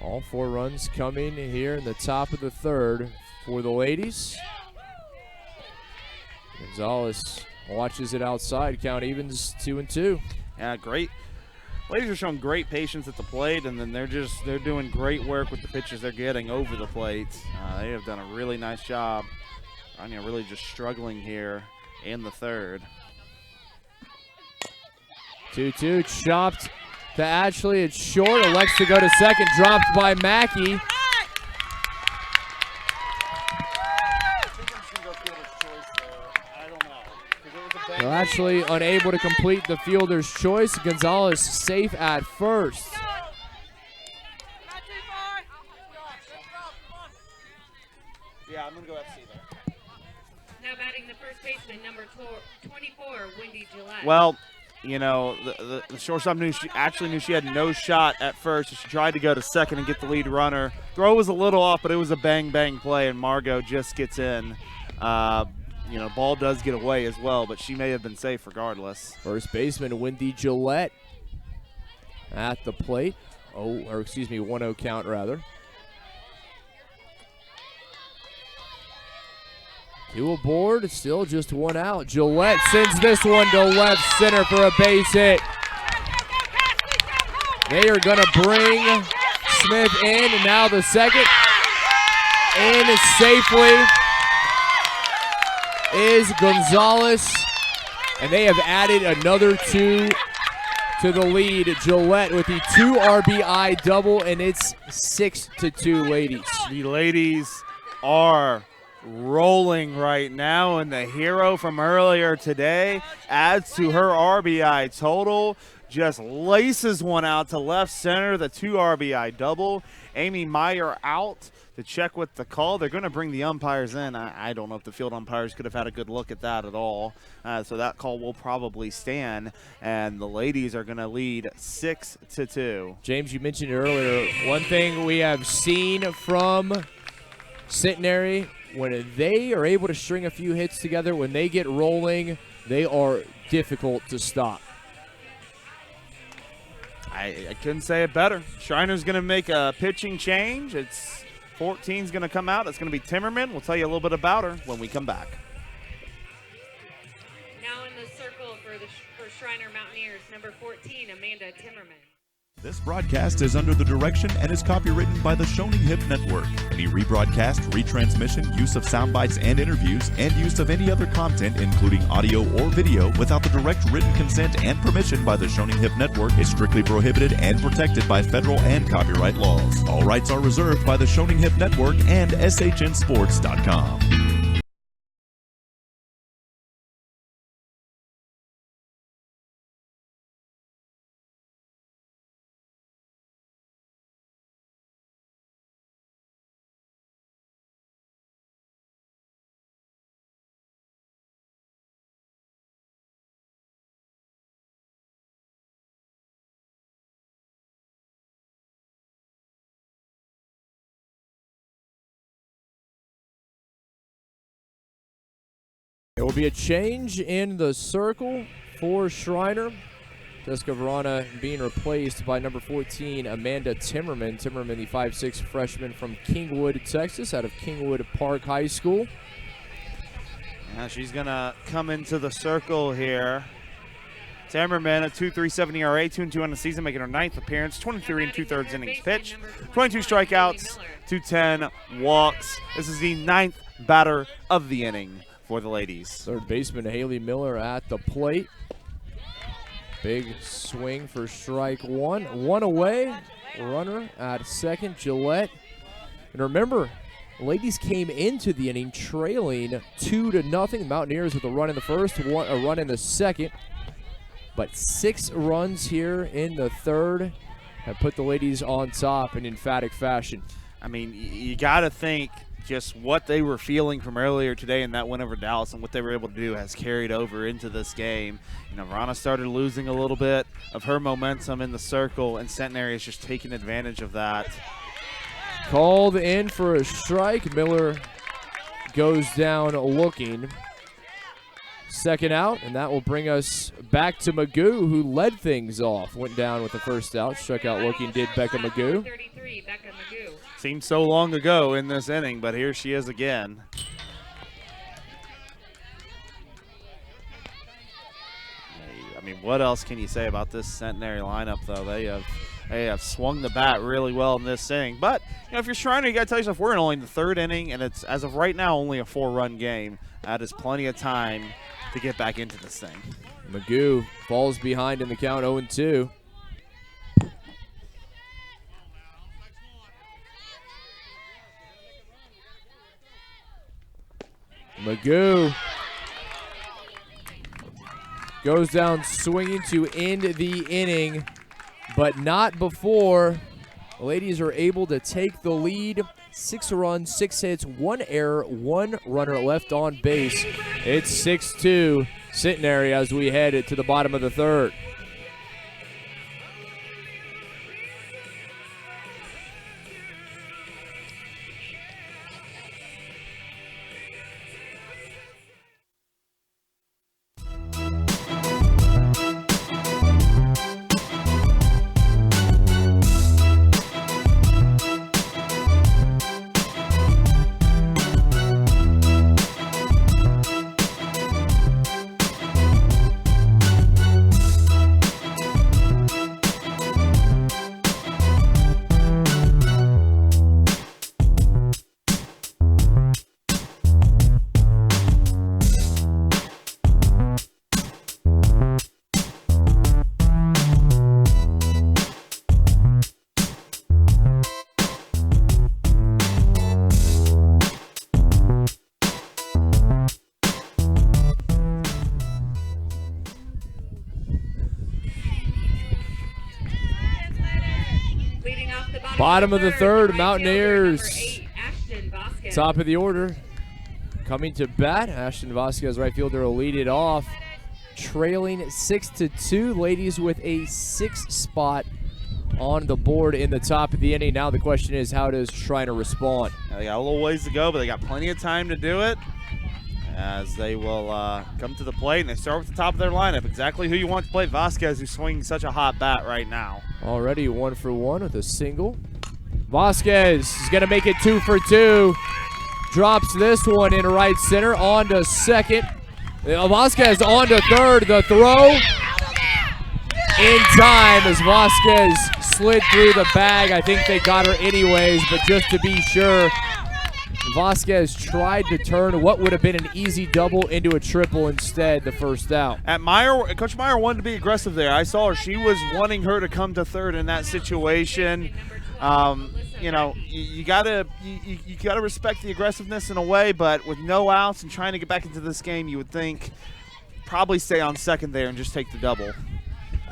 All 4 runs coming here in the top of the 3rd for the ladies. Gonzalez watches it outside. Count evens 2-2. Yeah, great Ladies are showing great patience at the plate, and then they're doing great work with the pitches they're getting over the plate. They have done a really nice job. Anya really just struggling here in the third. 2-2 chopped to Ashley. It's short. Elects to go to second. Dropped by Mackey. Well, Ashley unable to complete the fielder's choice. Gonzalez safe at first. Yeah, I'm going to go FC there. Now batting the first baseman, number 24, Wendy Gillette. Well, you know, the shortstop knew she had no shot at first, so she tried to go to second and get the lead runner. Throw was a little off, but it was a bang-bang play, and Margot just gets in. You know, ball does get away as well, but she may have been safe regardless. First baseman Wendy Gillette at the plate. 1-0 count rather. 2 aboard, still just 1 out. Gillette sends this one to left center for a base hit. They are going to bring Smith in, and now the second. In safely is Gonzalez, and they have added another 2 to the lead. Gillette with the 2 RBI double, and it's 6-2, ladies. The ladies are rolling right now, and the hero from earlier today adds to her RBI total. Just laces one out to left center, the 2 RBI double. Amy Meyer out to check with the call. They're going to bring the umpires in. I don't know if the field umpires could have had a good look at that at all. So that call will probably stand, and the ladies are going to lead 6-2. James, you mentioned it earlier. One thing we have seen from Centenary, when they are able to string a few hits together, when they get rolling, they are difficult to stop. I couldn't say it better. Schreiner's going to make a pitching change. 14's going to come out. It's going to be Timmerman. We'll tell you a little bit about her when we come back. Now in the circle for Schreiner Mountaineers, number 14, Amanda Timmerman. This broadcast is under the direction and is copywritten by the Shoning Hip Network. Any rebroadcast, retransmission, use of sound bites and interviews, and use of any other content, including audio or video, without the direct written consent and permission by the Shoning Hip Network is strictly prohibited and protected by federal and copyright laws. All rights are reserved by the Shoning Hip Network and SHNSports.com. There will be a change in the circle for Schreiner. Jessica Verana being replaced by number 14, Amanda Timmerman. Timmerman, the 5'6" freshman from Kingwood, Texas, out of Kingwood Park High School. Now she's going to come into the circle here. Timmerman, a 2.37 ERA, 2-2 on the season, making her 9th appearance, 23 2/3 innings pitched, 22 strikeouts, 210 walks. This is the 9th batter of the inning for the ladies. Third baseman Haley Miller at the plate. Big swing for strike one. 1 away. Runner at second, Gillette. And remember, ladies came into the inning trailing 2-0. Mountaineers with a run in the first, a run in the second. But 6 runs here in the third have put the ladies on top in emphatic fashion. I mean, you got to think just what they were feeling from earlier today in that win over Dallas and what they were able to do has carried over into this game. You know, Verana started losing a little bit of her momentum in the circle, and Centenary is just taking advantage of that. Called in for a strike. Miller goes down looking. Second out, and that will bring us back to Magoo, who led things off. Went down with the first out. Struck out looking, did Becca Magoo. 33, Becca Magoo. Seemed so long ago in this inning, but here she is again. mean, what else can you say about this Centenary lineup, though? They have swung the bat really well in this inning. But, if you're Schreiner, you got to tell yourself we're only in the third inning, and it's, as of right now, only a 4-run game. That is plenty of time to get back into this thing. Magoo falls behind in the count, 0-2. Magoo goes down swinging to end the inning, but not before the ladies are able to take the lead. 6 runs, 6 hits, 1 error, 1 runner left on base. It's 6-2 Centenary as we head to the bottom of the third. Bottom of the third, Mountaineers. Top of the order. Coming to bat, Ashton Vasquez, right fielder, will lead it off. Trailing 6-2. Ladies with a 6 spot on the board in the top of the inning. Now the question is, how does Schreiner respond? They got a little ways to go, but they got plenty of time to do it, as they will come to the plate, and they start with the top of their lineup. Exactly who you want to play. Vasquez, who's swinging such a hot bat right now. Already 1 for 1 with a single. Vasquez is going to make it 2 for 2. Drops this one in right center, on to second. Vasquez on to third. The throw in time as Vasquez slid through the bag. I think they got her anyways, but just to be sure, Vasquez tried to turn what would have been an easy double into a triple instead, the first out. Coach Meyer wanted to be aggressive there. I saw her. She was wanting her to come to third in that situation. You gotta respect the aggressiveness in a way, but with no outs and trying to get back into this game, you would think probably stay on second there and just take the double.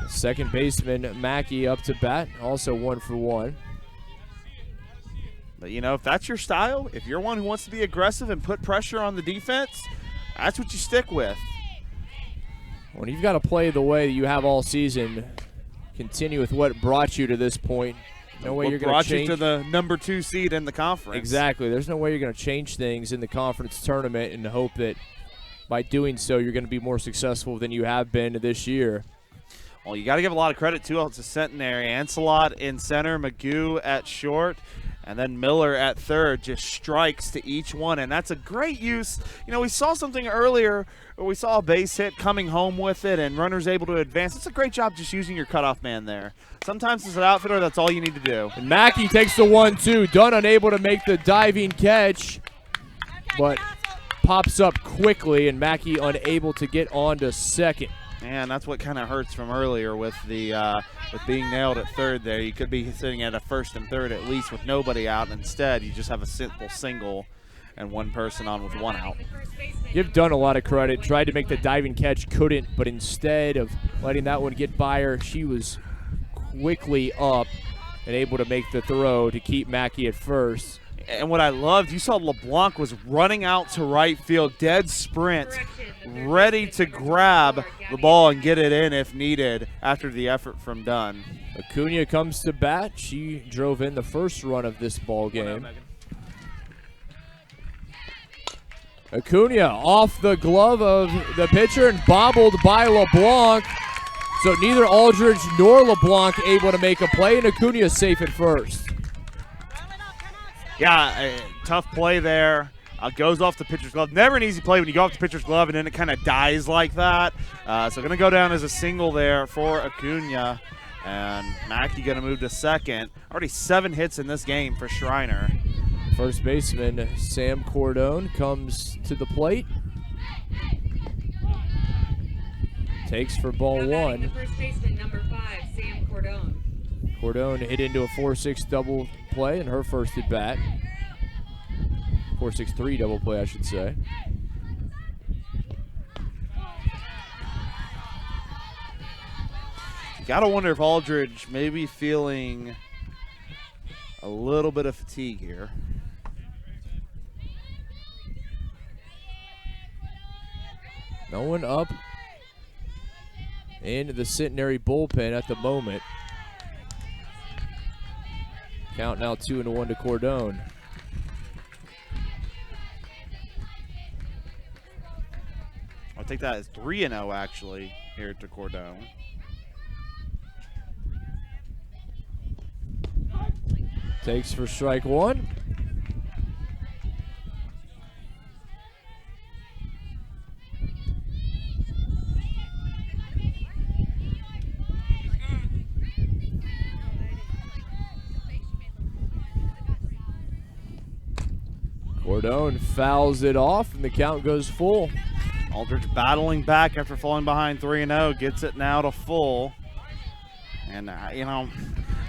Second baseman Mackey up to bat, also 1 for 1. But, if that's your style, if you're one who wants to be aggressive and put pressure on the defense, that's what you stick with. When you've got to play the way you have all season, continue with what brought you to this point. No way you're going to change. Brought you to the number 2 seed in the conference. Exactly. There's no way you're going to change things in the conference tournament and hope that by doing so you're going to be more successful than you have been this year. Well, you got to give a lot of credit, too, to Centenary. Ancelot in center, Magoo at short, and then Miller at third, just strikes to each one, and that's a great use. We saw something earlier where we saw a base hit coming home with it and runners able to advance. It's a great job just using your cutoff man there. Sometimes as an outfielder, that's all you need to do. And Mackey takes the 1-2. Dunn unable to make the diving catch, but pops up quickly, and Mackey unable to get on to second. Man, that's what kind of hurts from earlier with the with being nailed at third there. You could be sitting at a first and third at least with nobody out, and instead you just have a simple single and one person on with 1 out. Give Dunn a lot of credit. Tried to make the diving catch, couldn't, but instead of letting that one get by her, she was quickly up and able to make the throw to keep Mackey at first. And what I loved, you saw LeBlanc was running out to right field, dead sprint, ready to grab the ball and get it in if needed after the effort from Dunn. Acuna comes to bat. She drove in the first run of this ball game. Acuna off the glove of the pitcher and bobbled by LeBlanc. So neither Aldridge nor LeBlanc able to make a play, and Acuna is safe at first. Yeah, tough play there. Goes off the pitcher's glove. Never an easy play when you go off the pitcher's glove and then it kind of dies like that. So going to go down as a single there for Acuna. And Mackey going to move to second. Already 7 hits in this game for Schreiner. First baseman Sam Cordone comes to the plate. Takes for ball Now batting 1. the first baseman, number 5, Sam Cordone. Cordone hit into a 4-6 double play in her first at bat. 4-6-3 double play, I should say. You got to wonder if Aldridge may be feeling a little bit of fatigue here. No one up in the Centenary bullpen at the moment. Count now 2-1 to Cordone. I'll take that as 3-0 actually here to Cordone. Takes for strike 1. Cordone fouls it off, and the count goes full. Aldridge battling back after falling behind 3-0, gets it now to full. And, you know,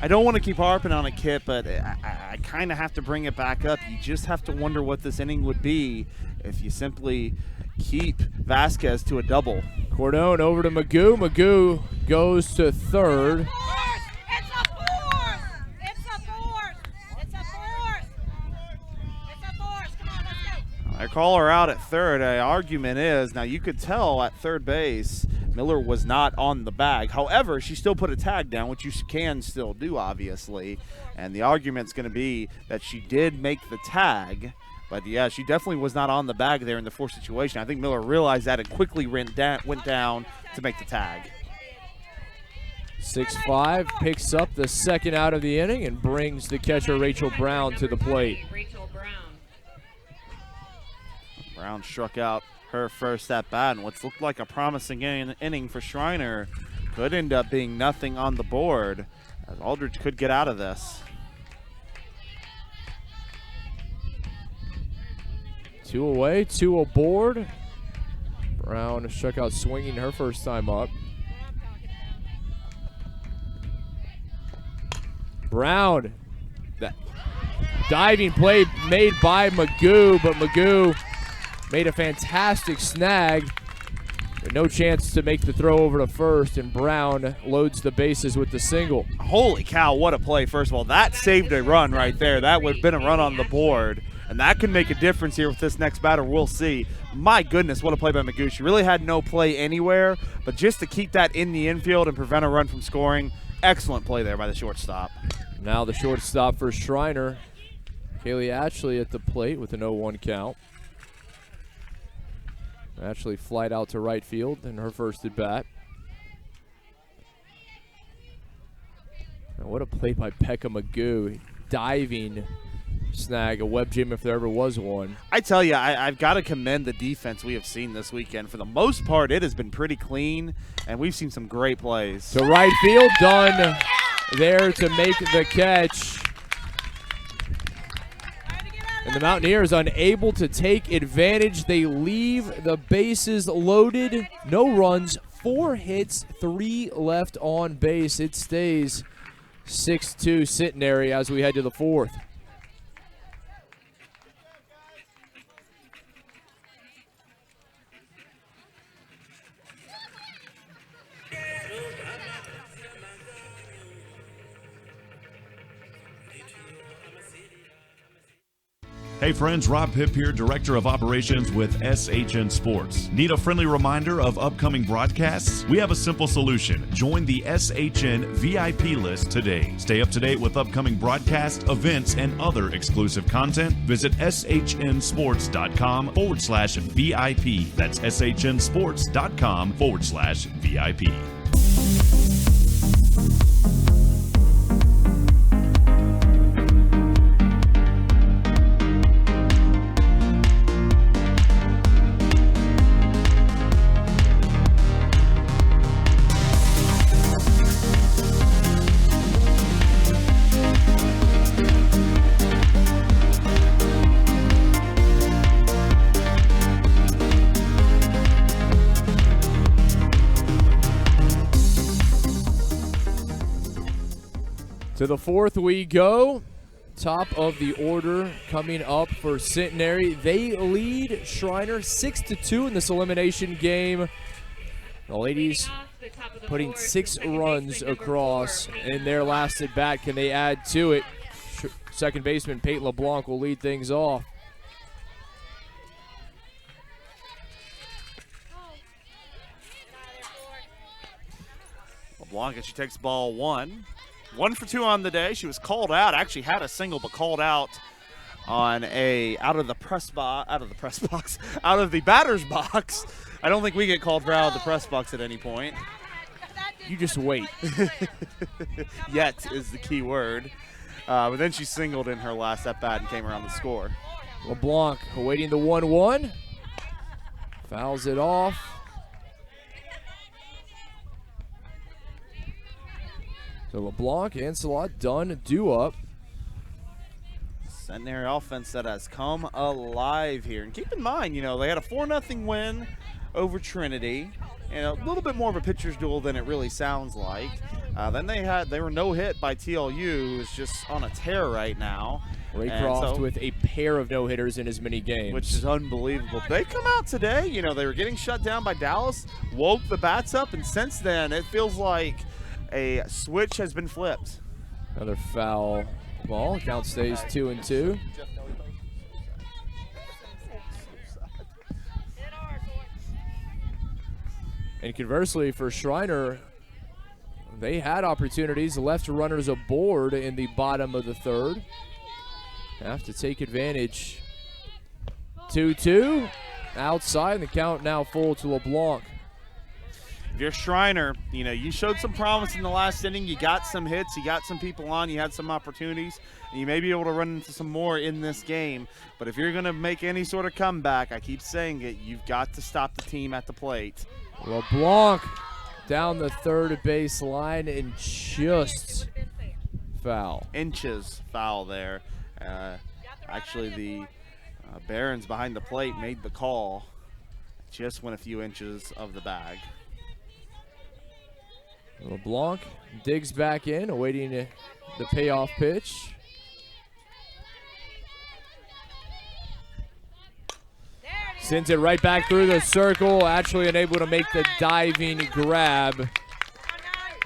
I don't want to keep harping on it, Kit, but I kind of have to bring it back up. You just have to wonder what this inning would be if you simply keep Vasquez to a double. Cordone over to Magoo. Magoo goes to third. It's a force! It's a force! It's a force! It's a force! Come on, let's go! I call her out at third. The argument is, now you could tell at third base, Miller was not on the bag. However, she still put a tag down, which you can still do, obviously. And the argument's going to be that she did make the tag. But, yeah, she definitely was not on the bag there in the force situation. I think Miller realized that and quickly went down to make the tag. 6-5 picks up the second out of the inning and brings the catcher Rachel Brown to the plate. Rachel Brown. Brown struck out her first at bat, and what's looked like a promising inning for Schreiner could end up being nothing on the board, as Aldridge could get out of this. 2 away, 2 aboard. Brown struck out swinging her first time up. Brown, that diving play made by Magoo, but Magoo made a fantastic snag. No chance to make the throw over to first, and Brown loads the bases with the single. Holy cow, what a play. First of all, that saved a run right there. That would have been a run on the board, and that can make a difference here with this next batter. We'll see. My goodness, what a play by Magoo. She really had no play anywhere, but just to keep that in the infield and prevent a run from scoring, excellent play there by the shortstop. Now the shortstop for Schreiner, Kaylee Ashley at the plate with an 0-1 count. Ashley flied out to right field in her first at bat. And what a play by Pekka Magoo. Diving snag, a web gym if there ever was one. I tell you, I've got to commend the defense we have seen this weekend. For the most part, it has been pretty clean, and we've seen some great plays. To right field, Dunn there to make the catch. And the Mountaineers unable to take advantage. They leave the bases loaded. No runs, 4 hits, 3 left on base. It stays 6-2 Centenary as we head to the 4th. Hey friends, Rob Hipp here, Director of Operations with SHN Sports. Need a friendly reminder of upcoming broadcasts? We have a simple solution. Join the SHN VIP list today. Stay up to date with upcoming broadcasts, events, and other exclusive content. Visit shnsports.com/VIP. That's shnsports.com/VIP. To the fourth we go. Top of the order coming up for Centenary. They lead Schreiner 6-2 in this elimination game. The ladies putting 6 runs across in their last at bat. Can they add to it? Second baseman Peyton LeBlanc will lead things off. LeBlanc, she takes ball 1. 1 for 2 on the day. She was called out. Actually had a single, but called out on out of the batter's box. I don't think we get called for out of the press box at any point. You just wait. Yet is the key word. But then she singled in her last at bat and came around the score. LeBlanc awaiting the 1-1. Fouls it off. So LeBlanc, Ancelot, Dunn, due up. Centenary offense that has come alive here. And keep in mind, they had a 4-0 win over Trinity. And a little bit more of a pitcher's duel than it really sounds like. Then they were no hit by TLU, who is just on a tear right now. Raycroft with a pair of no-hitters in as many games. Which is unbelievable. They come out today, they were getting shut down by Dallas, woke the bats up, and since then it feels like a switch has been flipped. Another foul ball. Count stays 2-2. And conversely for Schreiner, they had opportunities, left runners aboard in the bottom of the third. Have to take advantage. 2-2. Outside, and the count now full to LeBlanc. If you're Schreiner, you showed some promise in the last inning. You got some hits, you got some people on, you had some opportunities, and you may be able to run into some more in this game. But if you're going to make any sort of comeback, I keep saying it, you've got to stop the team at the plate. LeBlanc down the third base line and just foul. Inches foul there. Actually, the Barons behind the plate made the call. Just went a few inches of the bag. LeBlanc digs back in, awaiting the payoff pitch. Sends it right back through the circle, actually unable to make the diving grab.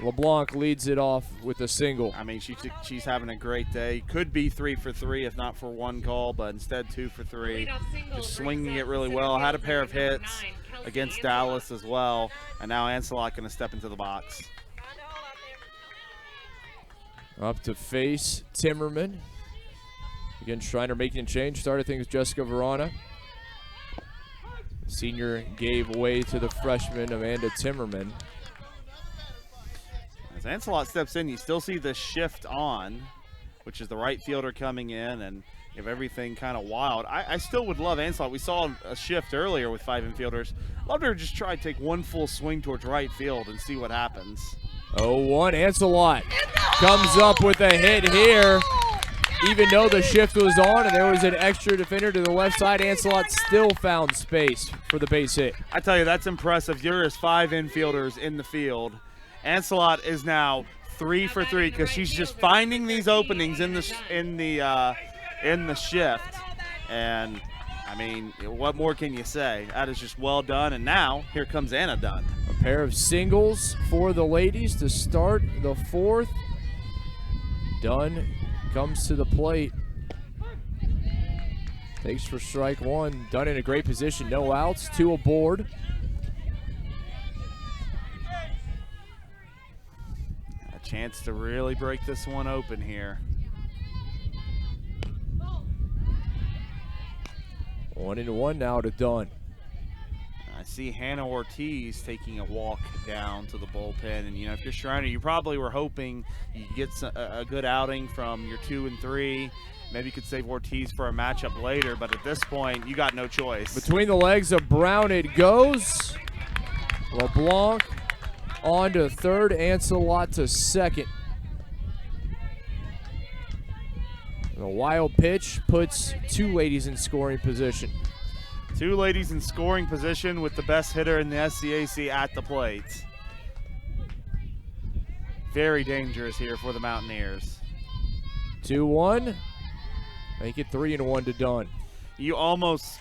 LeBlanc leads it off with a single. I mean, she's having a great day. Could be 3 for 3 if not for one call, but instead 2 for 3. Just swinging it really well. Had a pair of hits against Dallas as well, and now Ancelot going to step into the box. Up to face Timmerman. Again, Schreiner making a change. Started things with Jessica Verana. Senior gave way to the freshman Amanda Timmerman. As Ancelot steps in, you still see the shift on, which is the right fielder coming in, and if everything kind of wild. I still would love Ancelot. We saw a shift earlier with 5 infielders. Love her to just try to take one full swing towards right field and see what happens. 0-1, Ancelot comes up with a hit here. Even though the shift was on and there was an extra defender to the left side, Ancelot still found space for the base hit. I tell you, that's impressive. There is 5 infielders in the field. Ancelot is now 3 for 3 because she's just finding these openings in the shift. And I mean, what more can you say? That is just well done. And now here comes Anna Dunn. A pair of singles for the ladies to start the fourth. Dunn comes to the plate. Takes for strike one. Dunn in a great position. No outs. 2 aboard. A chance to really break this one open here. 1-1 now to Dunn. I see Hannah Ortiz taking a walk down to the bullpen. And, if you're Schreiner, you probably were hoping you could get a good outing from your 2 and 3. Maybe you could save Ortiz for a matchup later, but at this point, you got no choice. Between the legs of Brown it goes. LeBlanc on to third, Ancelot to second. The wild pitch puts 2 ladies in scoring position. 2 ladies in scoring position with the best hitter in the SCAC at the plate. Very dangerous here for the Mountaineers. 2-1. Make it 3-1 to Dunn. You almost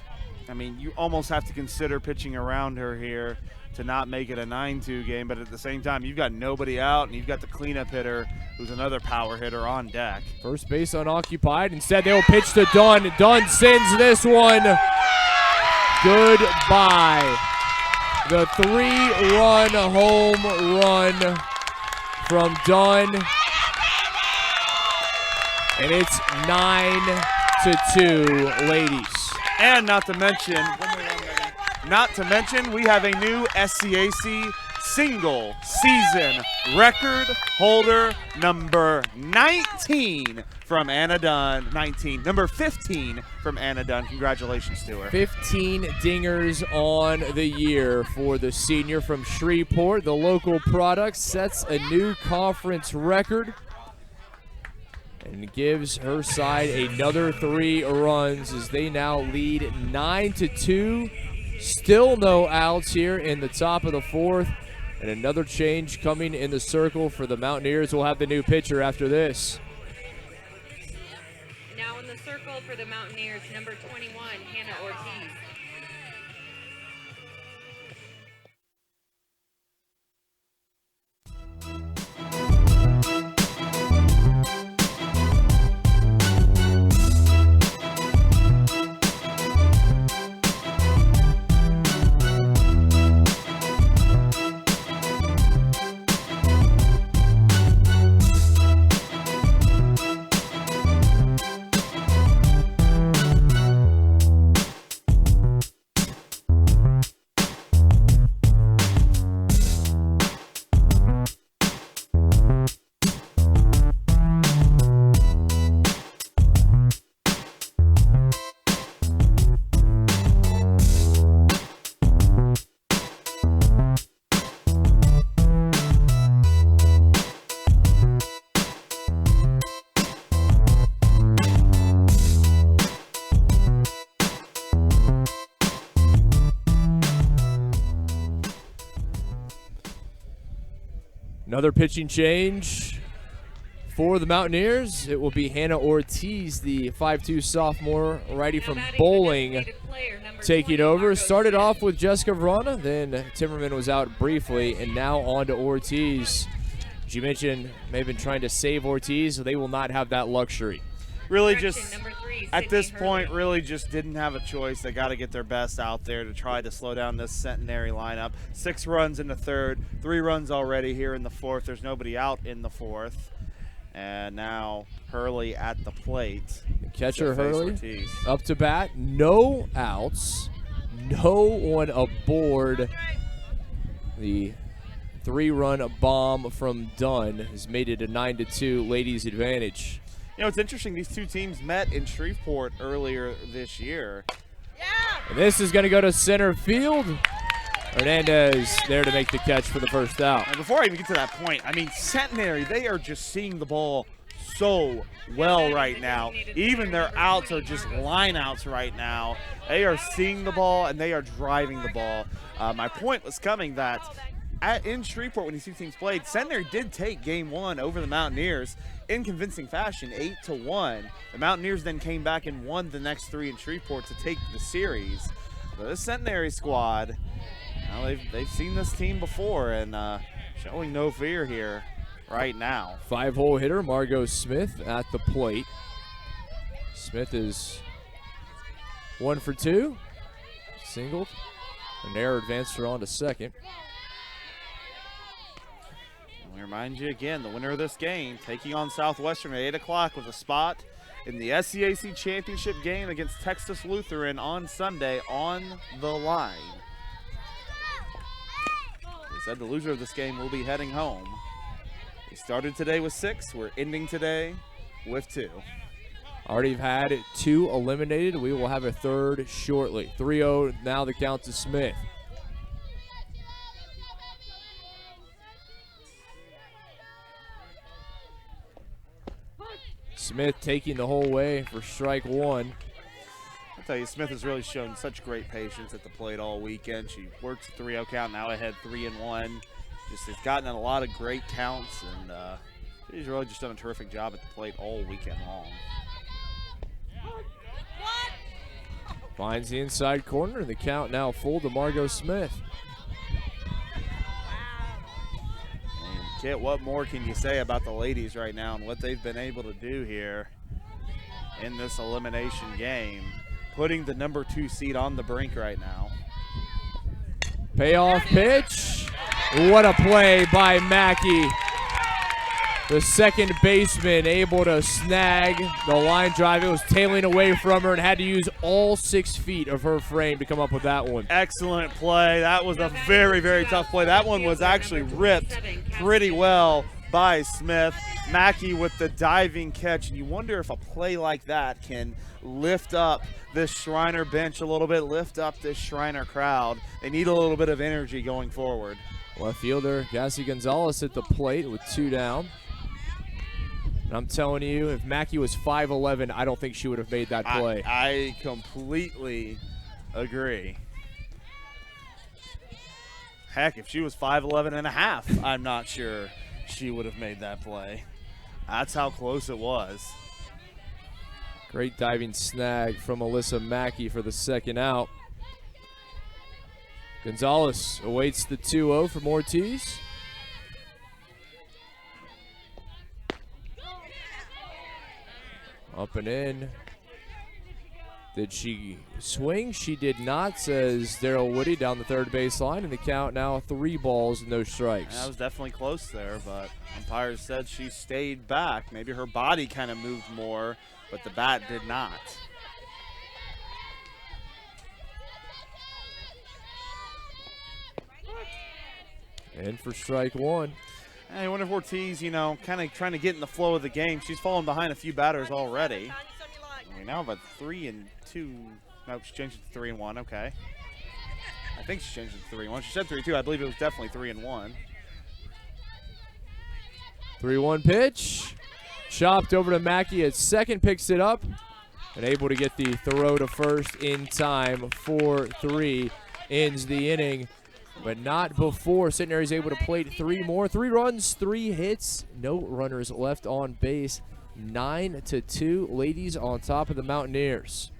have to consider pitching around her here to not make it a 9-2 game, but at the same time, you've got nobody out, and you've got the cleanup hitter, who's another power hitter on deck. First base unoccupied. Instead, they'll pitch to Dunn. Dunn sends this one. Goodbye. The 3-run home run from Dunn. And it's 9-2, ladies. And not to mention, we have a new SCAC single season record holder, number 19 from Anna Dunn. Number 15 from Anna Dunn. Congratulations to her. 15 dingers on the year for the senior from Shreveport. The local product sets a new conference record and gives her side another 3 runs as they now lead 9-2. Still no outs here in the top of the 4th. And another change coming in the circle for the Mountaineers. We'll have the new pitcher after this. Now in the circle for the Mountaineers, number 21, Hannah Ortiz. Another pitching change for the Mountaineers. It will be Hannah Ortiz, the 5'2 sophomore righty from Bowling, taking over. Started off with Jessica Verona, then Timmerman was out briefly, and now on to Ortiz. As you mentioned, may have been trying to save Ortiz, so they will not have that luxury. Really just, at this point, really just didn't have a choice. They got to get their best out there to try to slow down this Centenary lineup. 6 runs in the 3rd, 3 runs already here in the 4th. There's nobody out in the 4th. And now Hurley at the plate. Catcher Hurley up to bat. No outs. No one aboard. The 3-run bomb from Dunn has made it a 9-2 ladies advantage. You know, it's interesting. These two teams met in Shreveport earlier this year. And this is going to go to center field. Hernandez there to make the catch for the first out. And before I even get to that point, I mean, Centenary, they are just seeing the ball so well right now. Even their outs are just line outs right now. They are seeing the ball and they are driving the ball. My point was coming that in Shreveport, when these two teams played, Centenary did take game 1 over the Mountaineers in convincing fashion, 8-1. The Mountaineers then came back and won the next 3 in Shreveport to take the series. But this Centenary squad, well, they've seen this team before and showing no fear here right now. 5-hole hitter Margot Smith at the plate. Smith is 1 for 2, singled, and there advanced her on to second. We remind you again, the winner of this game taking on Southwestern at 8 o'clock with a spot in the SCAC championship game against Texas Lutheran on Sunday on the line. We said the loser of this game will be heading home. We started today with 6. We're ending today with 2. Already had 2 eliminated. We will have a 3rd shortly. 3-0 now the count to Smith. Smith taking the whole way for strike 1. I'll tell you, Smith has really shown such great patience at the plate all weekend. She works a 3-0 count, now ahead 3-1. Just has gotten a lot of great counts, and She's really just done a terrific job at the plate all weekend long. Finds the inside corner, and the count now full to Margot Smith. And Kit, what more can you say about the ladies right now and what they've been able to do here in this elimination game, putting the number 2 seed on the brink right now. Payoff pitch. What a play by Mackey. The second baseman able to snag the line drive. It was tailing away from her and had to use all 6 feet of her frame to come up with that one. Excellent play. That was a very, very tough play. That one was actually ripped pretty well by Smith. Mackey with the diving catch. And you wonder if a play like that can lift up this Schreiner bench a little bit, lift up this Schreiner crowd. They need a little bit of energy going forward. Left fielder Gassi Gonzalez at the plate with 2 down. And I'm telling you, if Mackey was 5'11", I don't think she would have made that play. I completely agree. Heck, if she was 5'11 and a half, I'm not sure she would have made that play. That's how close it was. Great diving snag from Alyssa Mackey for the second out. Gonzalez awaits the 2-0 from Ortiz. Up and in. Did she swing? She did not, says Daryl Woody down the third baseline, and the count now 3 balls, no strikes. That was definitely close there, but umpires said she stayed back. Maybe her body kind of moved more, but the bat did not. And for strike 1. I wonder if Ortiz, you know, kind of trying to get in the flow of the game. She's fallen behind a few batters already. We now have a 3-2. Nope, she changed it to 3-1. Okay. I think she changed it to 3-1. She said 3-2. I believe it was definitely 3-1. 3-1 pitch. Chopped over to Mackey at second, picks it up, and able to get the throw to first in time. 4-3 ends the inning. But not before Centenary is able to plate 3 more. 3 runs, 3 hits, no runners left on base. 9-2, ladies on top of the Mountaineers.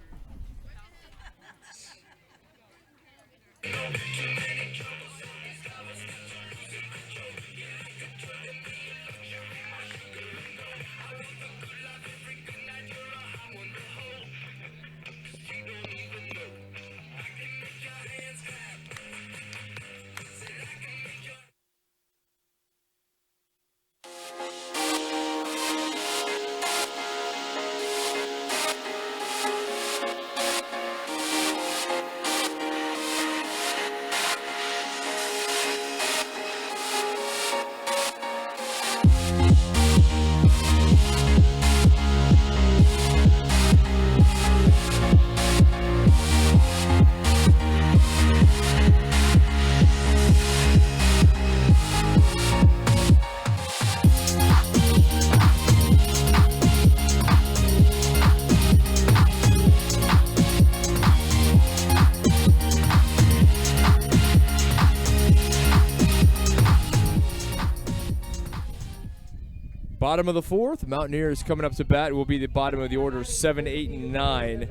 Bottom of the 4th, Mountaineers coming up to bat will be the bottom of the order, 7, 8, and 9.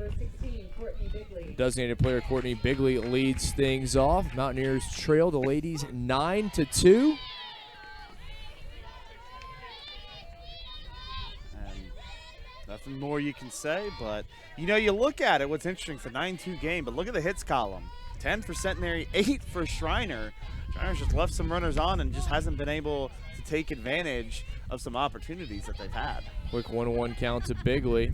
Designated player Courtney Bigley leads things off. Mountaineers trail the ladies 9-2. And nothing more you can say, but you know, you look at it, what's interesting, it's a 9-2 game, but look at the hits column. 10 for Centenary, 8 for Schreiner. Schreiner's just left some runners on and just hasn't been able to take advantage of some opportunities that they've had. Quick 1-1 count to Bigley.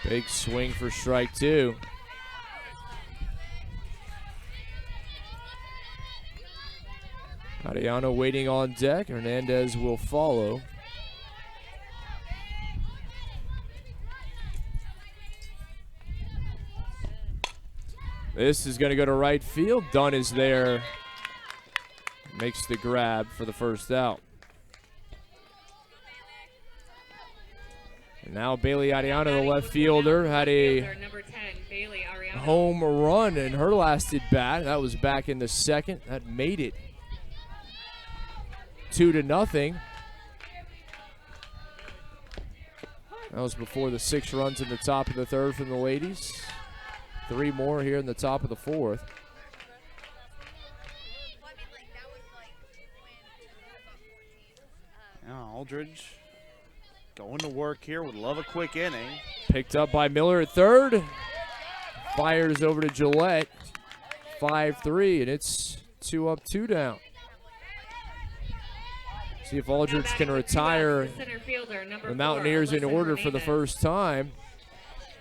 Big swing for strike 2. Ariano waiting on deck. Hernandez will follow. This is going to go to right field. Dunn is there. Makes the grab for the first out. And now Bailey Ariano, the left fielder, had a Number 10, Bailey Ariano. home run in her last at bat. That was back in the second. That made it 2-0. That was before the 6 runs in the top of the third from the ladies. 3 more here in the top of the fourth. Now Aldridge going to work here. Would love a quick inning. Picked up by Miller at third. Fires over to Gillette. 5-3, and it's 2 up, 2 down. See if Aldridge can retire the Mountaineers in order for the first time.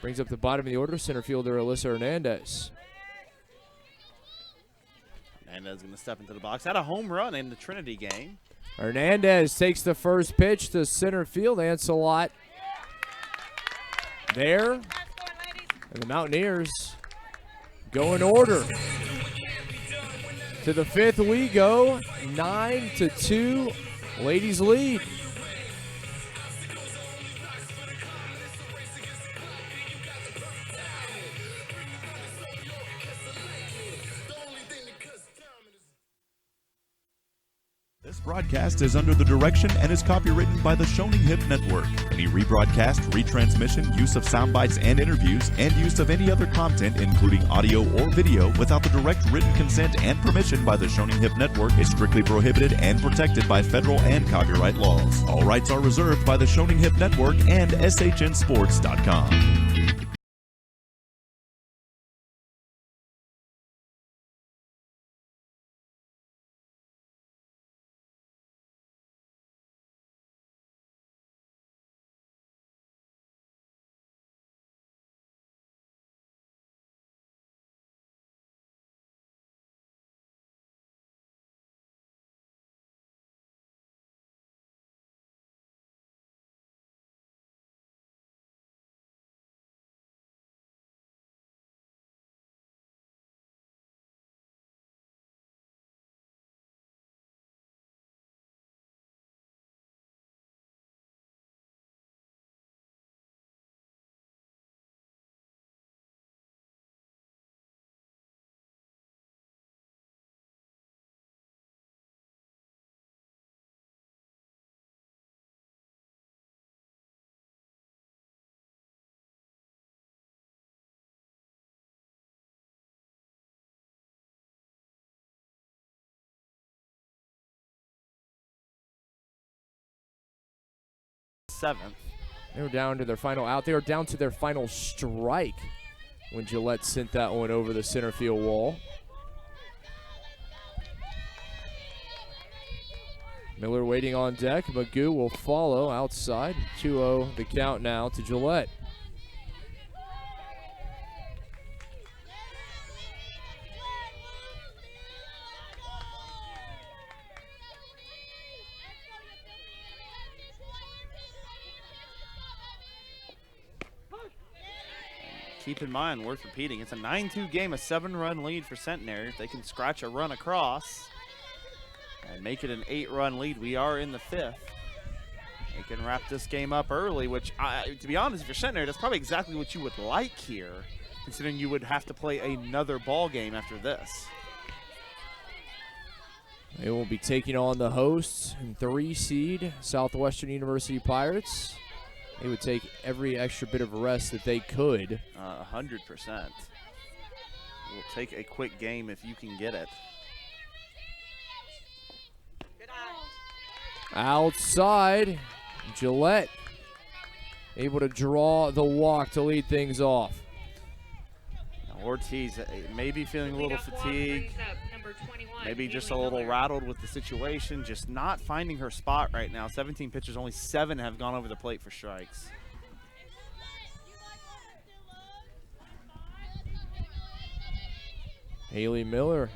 Brings up the bottom of the order, center fielder Alyssa Hernandez. Hernandez going to step into the box. Had a home run in the Trinity game. Hernandez takes the first pitch to center field. Ancelot there. And the Mountaineers go in order. To the 5th we go. 9-2. Ladies lead. This broadcast is under the direction and is copywritten by the Shoning Hip Network. Any rebroadcast, retransmission, use of sound bites and interviews, and use of any other content, including audio or video, without the direct written consent and permission by the Shoning Hip Network is strictly prohibited and protected by federal and copyright laws. All rights are reserved by the Shoning Hip Network and SHNSports.com. Seventh. They were down to their final out. They were down to their final strike when Gillette sent that one over the center field wall. Miller waiting on deck. Magoo will follow outside. 2-0 the count now to Gillette. Keep in mind, worth repeating, it's a 9-2 game, a 7-run lead for Centenary. If they can scratch a run across and make it an 8-run lead, we are in the 5th. They can wrap this game up early, which, to be honest, if you're Centenary, that's probably exactly what you would like here, considering you would have to play another ball game after this. They will be taking on the hosts and 3 seed Southwestern University Pirates. They would take every extra bit of rest that they could. 100%. We'll take a quick game if you can get it. Outside, Gillette able to draw the walk to lead things off. Now Ortiz may be feeling a little fatigued. Maybe just a little rattled with the situation, just not finding her spot right now. 17 pitchers, only 7 have gone over the plate for strikes. Haley Miller,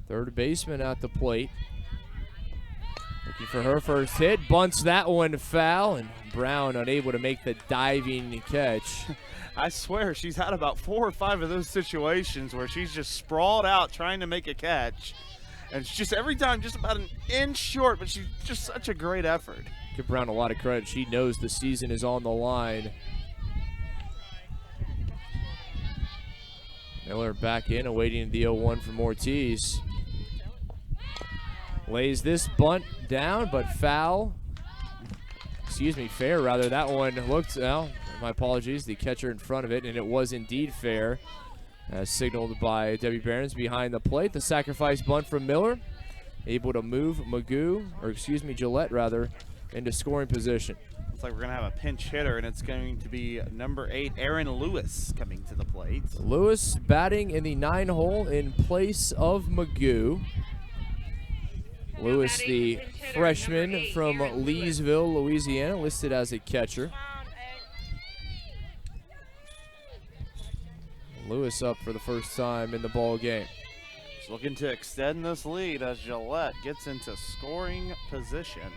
third baseman at the plate. Looking for her first hit, bunts that one foul, and Brown unable to make the diving catch. I swear she's had about 4 or 5 of those situations where she's just sprawled out trying to make a catch. And it's just every time just about an inch short, but she's just such a great effort. Give Brown a lot of credit. She knows the season is on the line. Miller back in, awaiting the 0-1 from Ortiz. Lays this bunt down, but foul. Excuse me, fair rather. That one looked, well, my apologies, the catcher in front of it, and it was indeed fair. As signaled by Debbie Behrens behind the plate. The sacrifice bunt from Miller. Able to move Gillette rather, into scoring position. Looks like we're going to have a pinch hitter, and it's going to be number 8, Aaron Lewis, coming to the plate. Lewis batting in the 9-hole in place of Magoo. Lewis, the freshman from Leesville, Louisiana, listed as a catcher. Lewis up for the first time in the ball game. He's looking to extend this lead as Gillette gets into scoring position.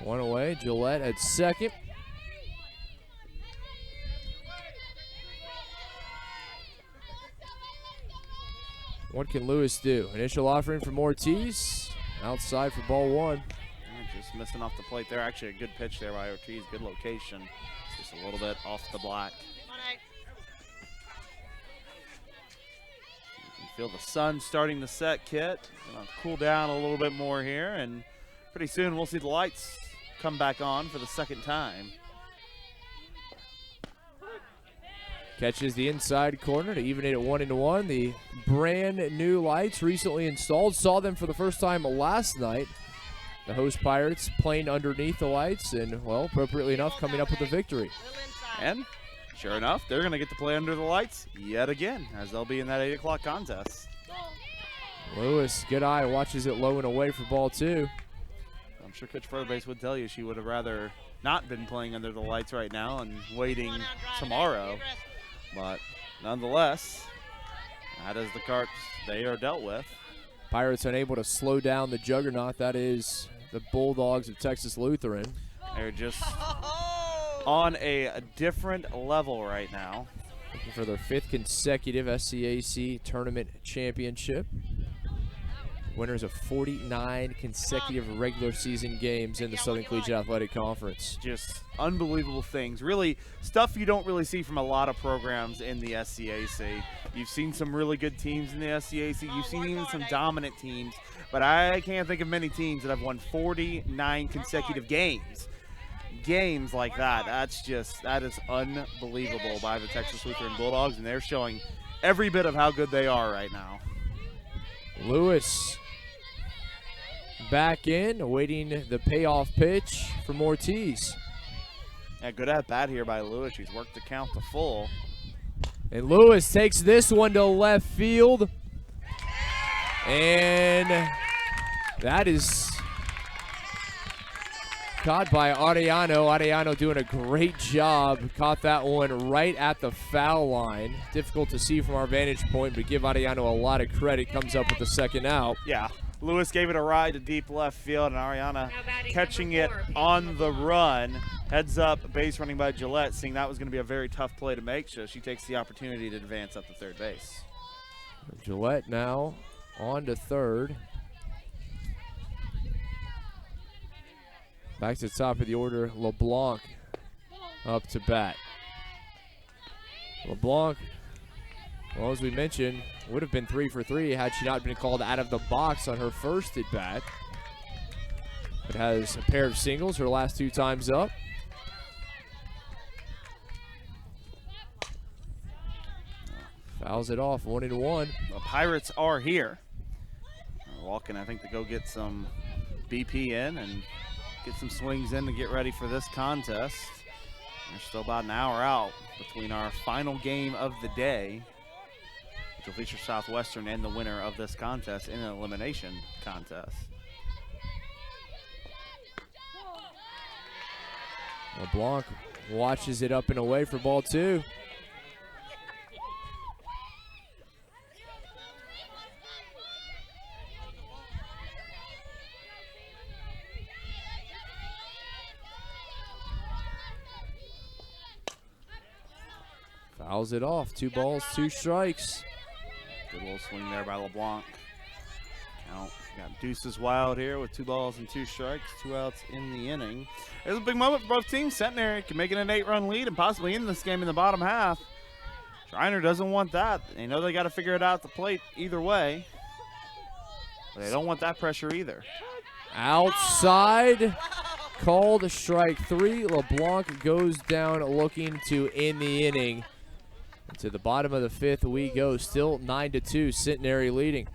One away, Gillette at second. What can Lewis do? Initial offering from Ortiz. Outside for ball 1. Just missing off the plate there. Actually a good pitch there by Ortiz. Good location. Just a little bit off the black. You can feel the sun starting to set, Kit. Gonna cool down a little bit more here, and pretty soon we'll see the lights come back on for the second time. Catches the inside corner to even it at 1-1. The brand new lights recently installed. Saw them for the first time last night. The host Pirates playing underneath the lights and, well, appropriately enough, coming up with a victory. And sure enough, they're going to get to play under the lights yet again, as they'll be in that 8 o'clock contest. Lewis, good eye, watches it low and away for ball 2. I'm sure Coach Furthbase would tell you she would have rather not been playing under the lights right now and waiting tomorrow. But nonetheless, that is the cards they are dealt with. Pirates unable to slow down the juggernaut that is the Bulldogs of Texas Lutheran. They're just on a different level right now. Looking for their 5th consecutive SCAC tournament championship. Winners of 49 consecutive regular season games in the Southern Collegiate Athletic Conference. Just unbelievable things. Really, stuff you don't really see from a lot of programs in the SCAC. You've seen some really good teams in the SCAC. You've seen even some dominant teams. But I can't think of many teams that have won 49 consecutive games. Games like that, that is unbelievable by the Texas Lutheran Bulldogs, and they're showing every bit of how good they are right now. Lewis back in, awaiting the payoff pitch from Ortiz. Yeah, good at bat here by Lewis. He's worked the count to full. And Lewis takes this one to left field. And that is caught by Arellano. Arellano doing a great job. Caught that one right at the foul line. Difficult to see from our vantage point, but give Arellano a lot of credit. Comes up with the second out. Yeah, Lewis gave it a ride to deep left field, and Arellano catching it on the run. Heads up, base running by Gillette, seeing that was going to be a very tough play to make, so she takes the opportunity to advance up to third base. Gillette now on to third. Back to the top of the order, LeBlanc up to bat. LeBlanc, well, as we mentioned, would have been 3 for 3 had she not been called out of the box on her first at bat. But has a pair of singles her last 2 times up. Fouls it off, 1-1. The Pirates are here. They're walking, I think, to go get some BP in and get some swings in to get ready for this contest. We're still about an hour out between our final game of the day, which will feature Southwestern and the winner of this contest in an elimination contest. LeBlanc watches it up and away for ball 2. Fouls it off. 2 balls, 2 strikes. Good little swing there by LeBlanc. Count. Got Deuces Wild here with 2 balls and 2 strikes, 2 outs in the inning. It was a big moment for both teams. Centenary can make it an 8-run lead and possibly end this game in the bottom half. Schreiner doesn't want that. They know they got to figure it out at the plate either way. But they don't want that pressure either. Outside, called strike 3. LeBlanc goes down looking to end the inning. To the bottom of the 5th we go, still 9-2, Centenary leading.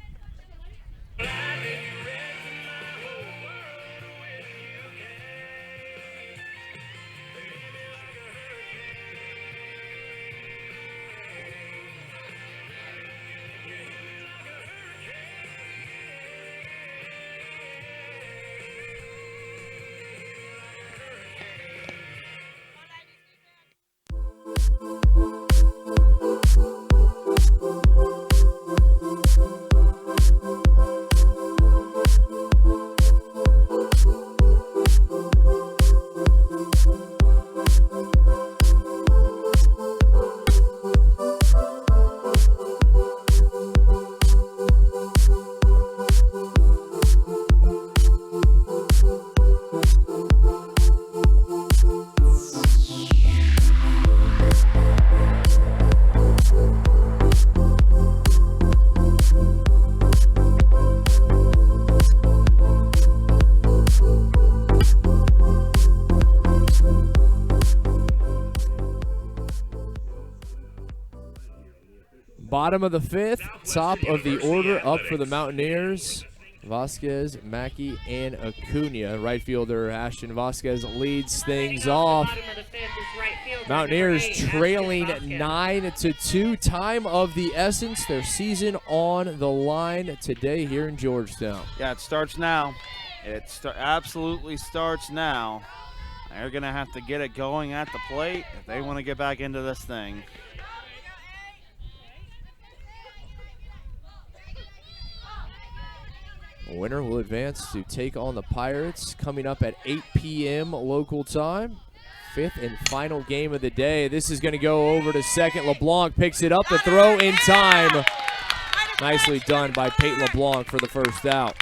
Bottom of the 5th, top of the order, up for the Mountaineers. Vasquez, Mackey, and Acuna. Right fielder Ashton Vasquez leads things off. Mountaineers trailing 9-2. Time of the essence. Their season on the line today here in Georgetown. Yeah, it starts now. It absolutely starts now. They're going to have to get it going at the plate if they want to get back into this thing. Winner will advance to take on the Pirates coming up at 8 p.m. local time. 5th and final game of the day. This is going to go over to second. LeBlanc picks it up. The throw in time. Nicely done by Peyton LeBlanc for the first out.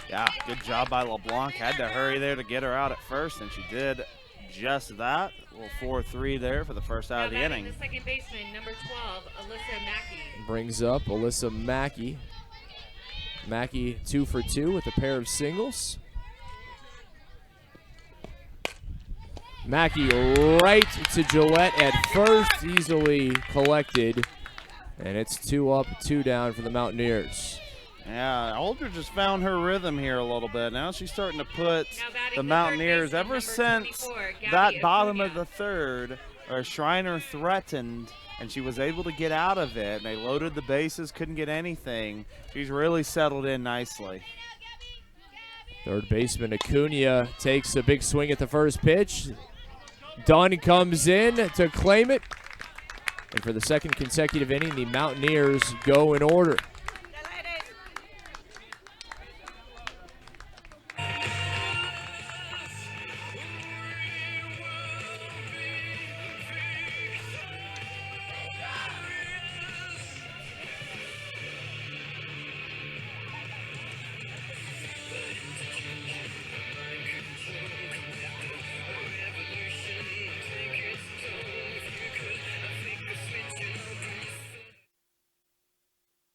Yeah, good job by LeBlanc. Had to hurry there to get her out at first, and she did just that. A little 4-3 there for the first out of the inning. The second baseman, number 12, Alyssa Mackey. Brings up Alyssa Mackey. Mackey 2 for 2 with a pair of singles. Mackey right to Gillette at first, easily collected. And it's 2 up, 2 down for the Mountaineers. Yeah, Aldridge just found her rhythm here a little bit. Now she's starting to put the Mountaineers, ever since that bottom of the 3rd, or Schreiner threatened, and she was able to get out of it. And they loaded the bases, couldn't get anything. She's really settled in nicely. Third baseman Acuna takes a big swing at the first pitch. Dunn comes in to claim it. And for the second consecutive inning, the Mountaineers go in order.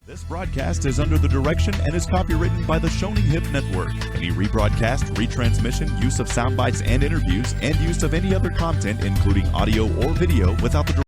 This broadcast is under the direction and is copywritten by the Shoning Hip Network. Any rebroadcast, retransmission, use of sound bites and interviews, and use of any other content, including audio or video, without the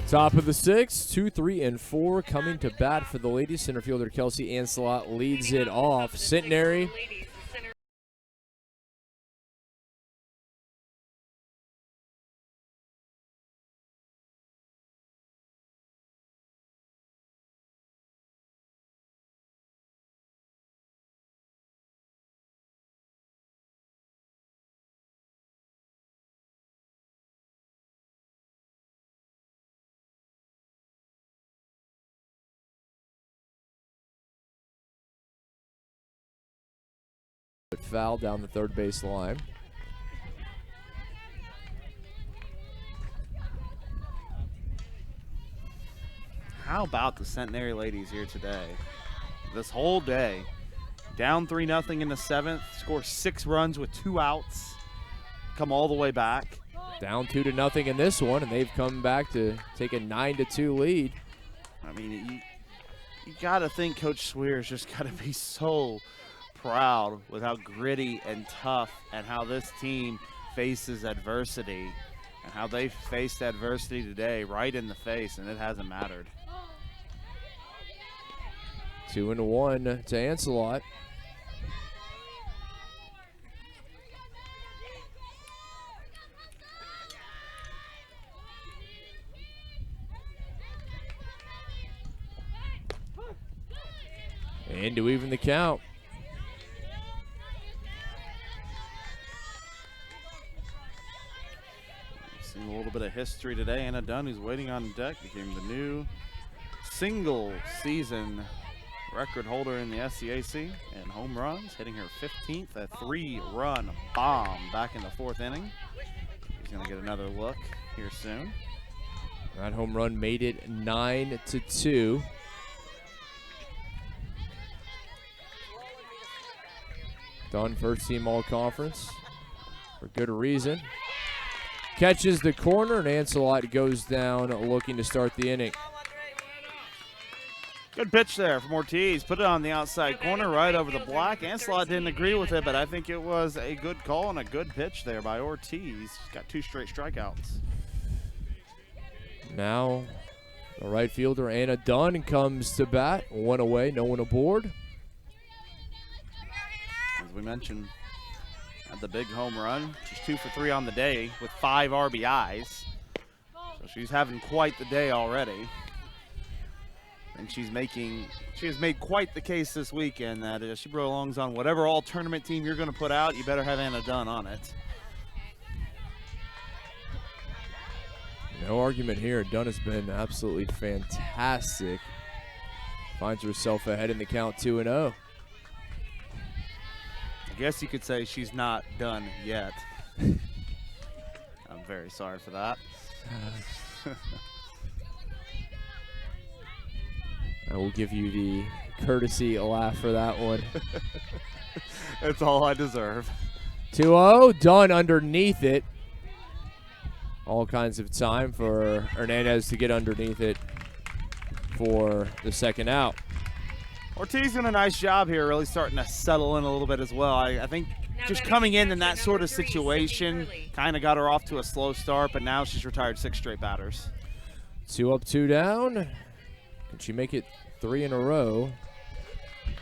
Top of the 6th, 2, 3, and 4 coming to bat for the ladies. Center fielder Kelsey Ancelot leads it off. Centenary foul down the third base line. How about the Centenary ladies here today? This whole day, down 3-0 in the 7th, score 6 runs with 2 outs, come all the way back. Down 2-0 in this one, and they've come back to take a 9-2 lead. I mean, you got to think Coach Swear's just got to be so proud with how gritty and tough and how this team faces adversity and how they faced adversity today right in the face, and it hasn't mattered. 2-1 to Ancelot. And to even the count. Seen a little bit of history today. Anna Dunn, who's waiting on deck, became the new single season record holder in the SCAC and home runs, hitting her 15th, a 3-run bomb back in the 4th inning. She's going to get another look here soon. That home run made it 9-2. Dunn first team all conference for good reason. Catches the corner, and Ancelot goes down looking to start the inning. Good pitch there from Ortiz. Put it on the outside corner right over the block. Ancelot didn't agree with it, but I think it was a good call and a good pitch there by Ortiz. He's got 2 straight strikeouts. Now the right fielder Anna Dunn comes to bat. 1 away, no one aboard. As we mentioned, had the big home run. She's 2 for 3 on the day with 5 RBIs. So she's having quite the day already. And she has made quite the case this weekend that if she belongs on whatever all tournament team you're going to put out, you better have Anna Dunn on it. No argument here. Dunn has been absolutely fantastic. Finds herself ahead in the count 2-0. I guess you could say she's not done yet. I'm very sorry for that. I will give you the courtesy laugh for that one. That's all I deserve. 2-0, Dunn underneath it. All kinds of time for Hernandez to get underneath it for the second out. Ortiz doing a nice job here, really starting to settle in a little bit as well. I think just coming in that sort of situation kind of got her off to a slow start, but now she's retired 6 straight batters. 2 up, 2 down. Can she make it 3 in a row?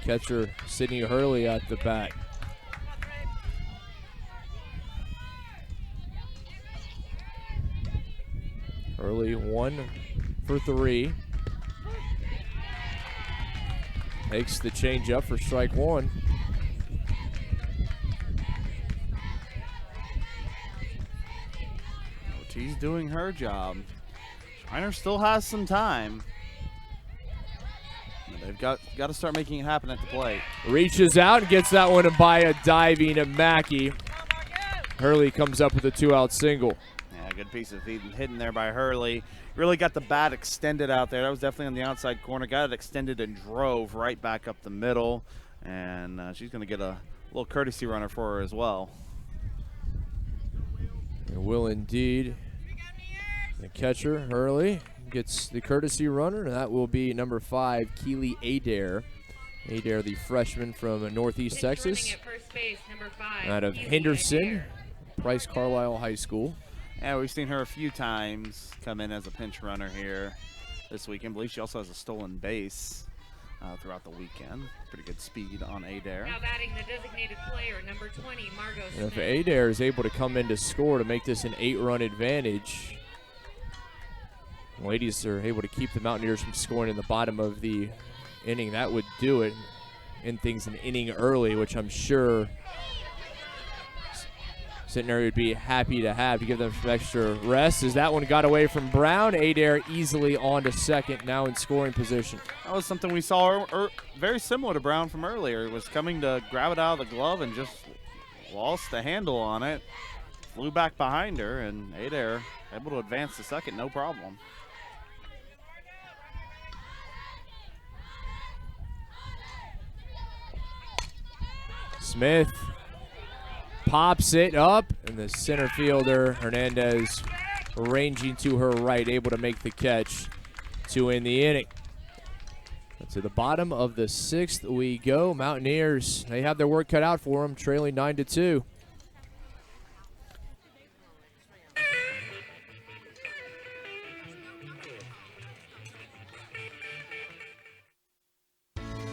Catcher Sydney Hurley at the bat. Hurley 1 for 3. Takes the change up for strike 1. Ortiz doing her job. Schreiner still has some time. They've got to start making it happen at the plate. Reaches out and gets that one by a diving Mackey. Hurley comes up with a 2-out single. Yeah, good piece of hitting there by Hurley. Really got the bat extended out there. That was definitely on the outside corner. Got it extended and drove right back up the middle. And she's going to get a little courtesy runner for her as well. It will indeed. The catcher, Hurley, gets the courtesy runner, and that will be number 5, Keely Adair. Adair, the freshman from Northeast Texas. At first base, number 5, out of Keely Henderson, Adair. Price Carlisle High School. Yeah, we've seen her a few times come in as a pinch runner here this weekend. I believe she also has a stolen base throughout the weekend. Pretty good speed on Adair. Now batting the designated player, number 20, Margot And if Smith. Adair is able to come in to score to make this an 8-run advantage, ladies are able to keep the Mountaineers from scoring in the bottom of the inning. That would do it. End things an inning early, which I'm sure Centenary would be happy to give them some extra rest, as that one got away from Brown. Adair easily on to second, now in scoring position. That was something we saw very similar to Brown from earlier. It was coming to grab it out of the glove and just lost the handle on it. Flew back behind her, and Adair able to advance to second, no problem. Smith pops it up, and the center fielder, Hernandez, ranging to her right, able to make the catch to end the inning. To the bottom of the 6th we go. Mountaineers, they have their work cut out for them, trailing 9-2.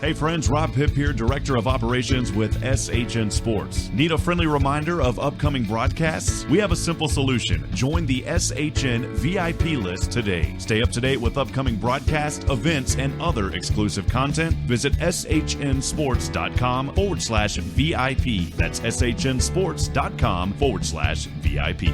Hey friends, Rob Hipp here, Director of Operations with SHN Sports. Need a friendly reminder of upcoming broadcasts? We have a simple solution. Join the SHN VIP list today. Stay up to date with upcoming broadcasts, events, and other exclusive content. Visit shnsports.com/VIP. That's shnsports.com/VIP.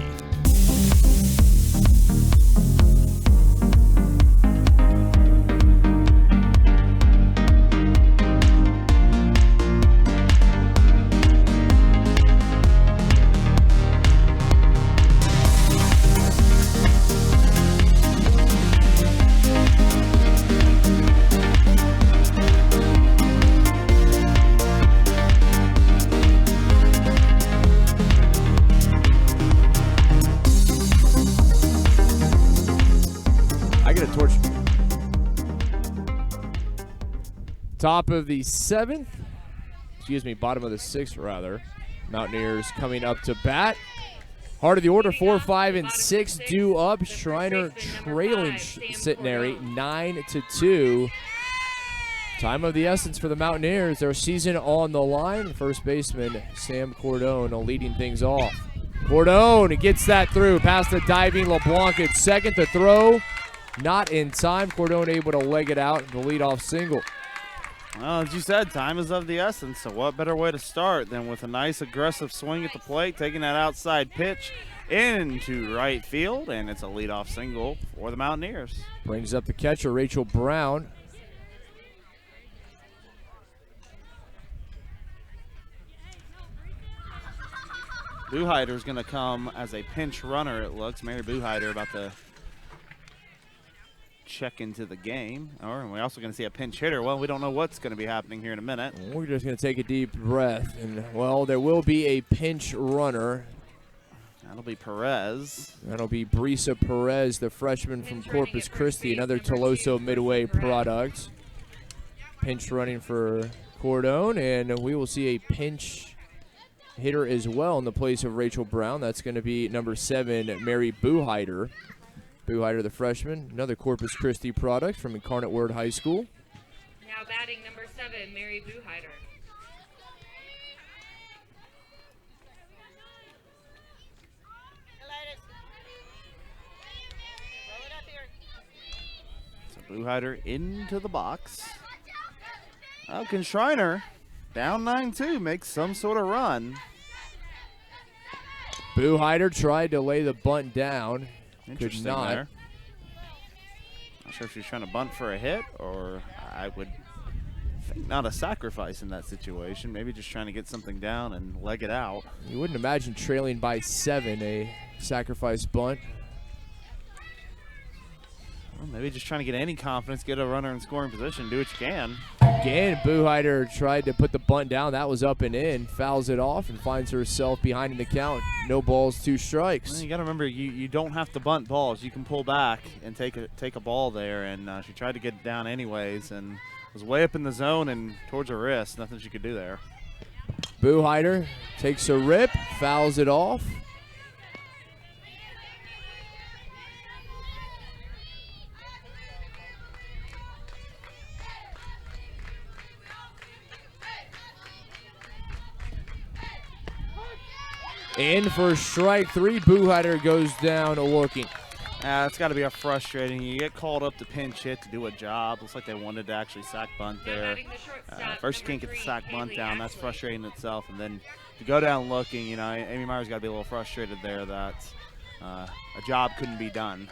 Top of the 7th, bottom of the 6th rather. Mountaineers coming up to bat. Heart of the order, 4, 5, and 6 due up. Schreiner trailing Centenary 9-2. Time of the essence for the Mountaineers. Their season on the line. First baseman Sam Cordone leading things off. Cordone gets that through past the diving LeBlanc at second. The throw not in time. Cordone able to leg it out, the leadoff single. Well, as you said, time is of the essence, so what better way to start than with a nice aggressive swing at the plate, taking that outside pitch into right field, and it's a leadoff single for the Mountaineers. Brings up the catcher, Rachel Brown. Buheider's going to come as a pinch runner, it looks. Mary Buheider about to check into the game. And we're also going to see a pinch hitter. Well, we don't know what's going to be happening here in a minute. We're just going to take a deep breath. And, well, there will be a pinch runner. That'll be Perez. That'll be Brisa Perez, the freshman from Corpus Christi, another Toloso Midway product. Pinch running for Cordone, and we will see a pinch hitter as well in the place of Rachel Brown. That's going to be number 7, Mary Buheider. Buheider, the freshman, another Corpus Christi product from Incarnate Word High School. Now batting number 7, Mary Buheider. So Buheider into the box. Oh, can Schreiner, down 9-2, make some sort of run? Buheider tried to lay the bunt down. Interesting Could not. there. Not sure if she's trying to bunt for a hit, or I would think not a sacrifice in that situation. Maybe just trying to get something down and leg it out. You wouldn't imagine trailing by 7, a sacrifice bunt. Well, maybe just trying to get any confidence, get a runner in scoring position, do what you can. Again, Buheider tried to put the bunt down. That was up and in. Fouls it off and finds herself behind in the count. No balls, 2 strikes. Well, you got to remember, you don't have to bunt balls. You can pull back and take a ball there, and she tried to get it down anyways and was way up in the zone and towards her wrist. Nothing she could do there. Buheider takes a rip, fouls it off. In for strike 3, Buheider goes down looking. It's got to be frustrating. You get called up to pinch hit to do a job. Looks like they wanted to actually sack bunt there. First you can't get the sack bunt down. That's frustrating in itself. And then to go down looking, Amy Meyer's got to be a little frustrated there that a job couldn't be done.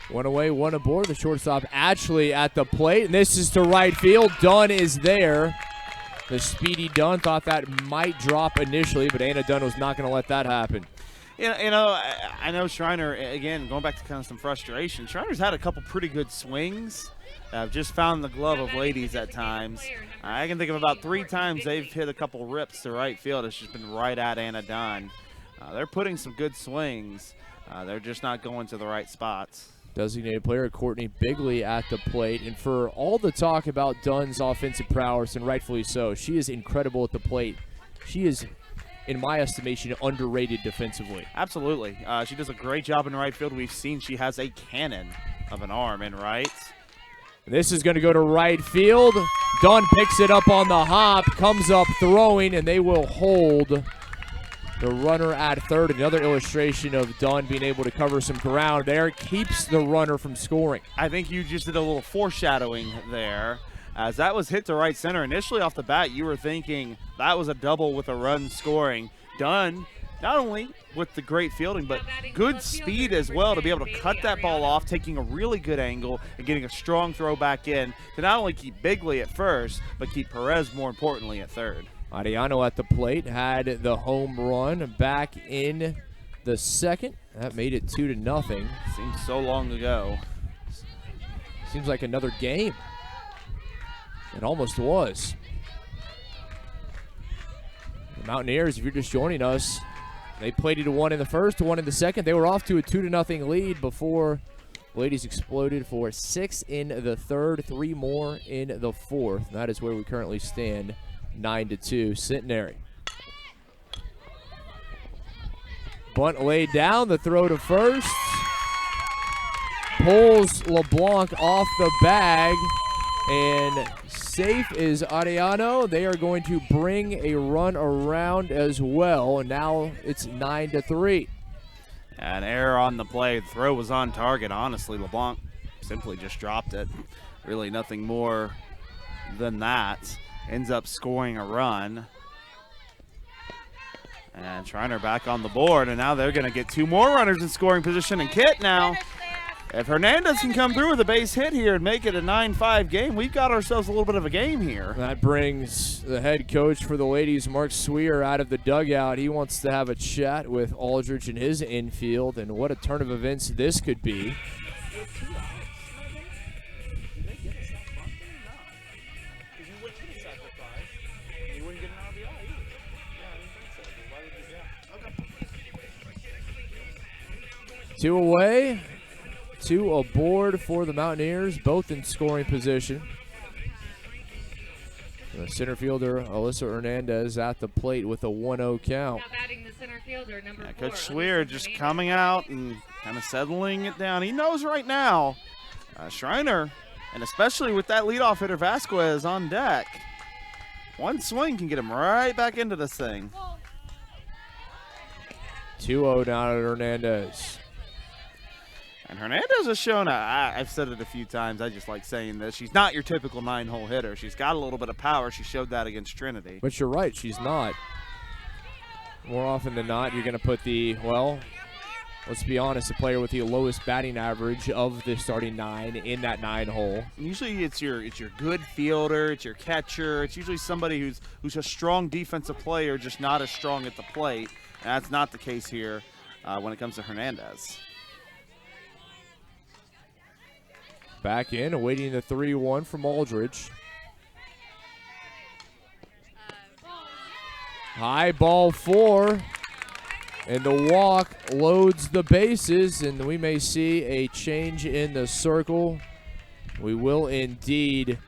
One away, one aboard. The shortstop Ashley at the plate, and this is to right field. Dunn is there. The speedy Dunn thought that might drop initially, but Anna Dunn was not going to let that happen. I know Schreiner, again, going back to kind of some frustration, Schreiner's had a couple pretty good swings. I've just found the glove of ladies at times. I can think of about 3 times they've hit a couple rips to right field. It's just been right at Anna Dunn. They're putting some good swings. They're just not going to the right spots. Designated player Courtney Bigley at the plate. And for all the talk about Dunn's offensive prowess, and rightfully so, she is incredible at the plate. She is, in my estimation, underrated defensively. Absolutely. She does a great job in right field. We've seen she has a cannon of an arm in right. This is going to go to right field. Dunn picks it up on the hop, comes up throwing, and they will hold the runner at third. Another illustration of Dunn being able to cover some ground there. Keeps the runner from scoring. I think you just did a little foreshadowing there. As that was hit to right center, initially off the bat, you were thinking that was a double with a run scoring. Dunn, not only with the great fielding, but good speed as well to be able to cut that ball off, taking a really good angle and getting a strong throw back in to not only keep Bigley at first, but keep Perez, more importantly, at third. Ariano at the plate had the home run back in the second. That made it 2-0. Seems so long ago. Seems like another game. It almost was. The Mountaineers, if you're just joining us, they played it 1 in the first, 1 in the second. They were off to a 2-0 lead before ladies exploded for 6 in the third, 3 more in the fourth. That is where we currently stand, 9-2 Centenary. Bunt laid down, the throw to first. Pulls LeBlanc off the bag, and safe is Ariano. They are going to bring a run around as well, and now it's 9-3. An error on the play. The throw was on target. Honestly, LeBlanc simply just dropped it. Really nothing more than that. Ends up scoring a run. And Schreiner back on the board, and now they're going to get 2 more runners in scoring position. And Kit now, if Hernandez can come through with a base hit here and make it a 9-5 game, we've got ourselves a little bit of a game here. That brings the head coach for the ladies, Mark Sweer, out of the dugout. He wants to have a chat with Aldridge in his infield, and what a turn of events this could be. Two away, 2 aboard for the Mountaineers, both in scoring position. The center fielder, Alyssa Hernandez, at the plate with a 1-0 count. Now batting the center fielder, number 4. Coach Sweer just coming out and kind of settling it down. He knows right now, Schreiner, and especially with that leadoff hitter Vasquez on deck, one swing can get him right back into this thing. 2-0 down at Hernandez. And Hernandez has shown, I've said it a few times, I just like saying this, she's not your typical 9-hole hitter. She's got a little bit of power. She showed that against Trinity. But you're right, she's not. More often than not, you're going to put the, well, let's be honest, the player with the lowest batting average of the starting 9 in that 9-hole. Usually it's your good fielder, it's your catcher, it's usually somebody who's a strong defensive player, just not as strong at the plate. And that's not the case here when it comes to Hernandez. Back in, awaiting the 3-1 from Aldridge. High ball 4. And the walk loads the bases, and we may see a change in the circle. We will indeed.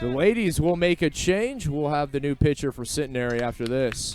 The ladies will make a change. We'll have the new pitcher for Centenary after this.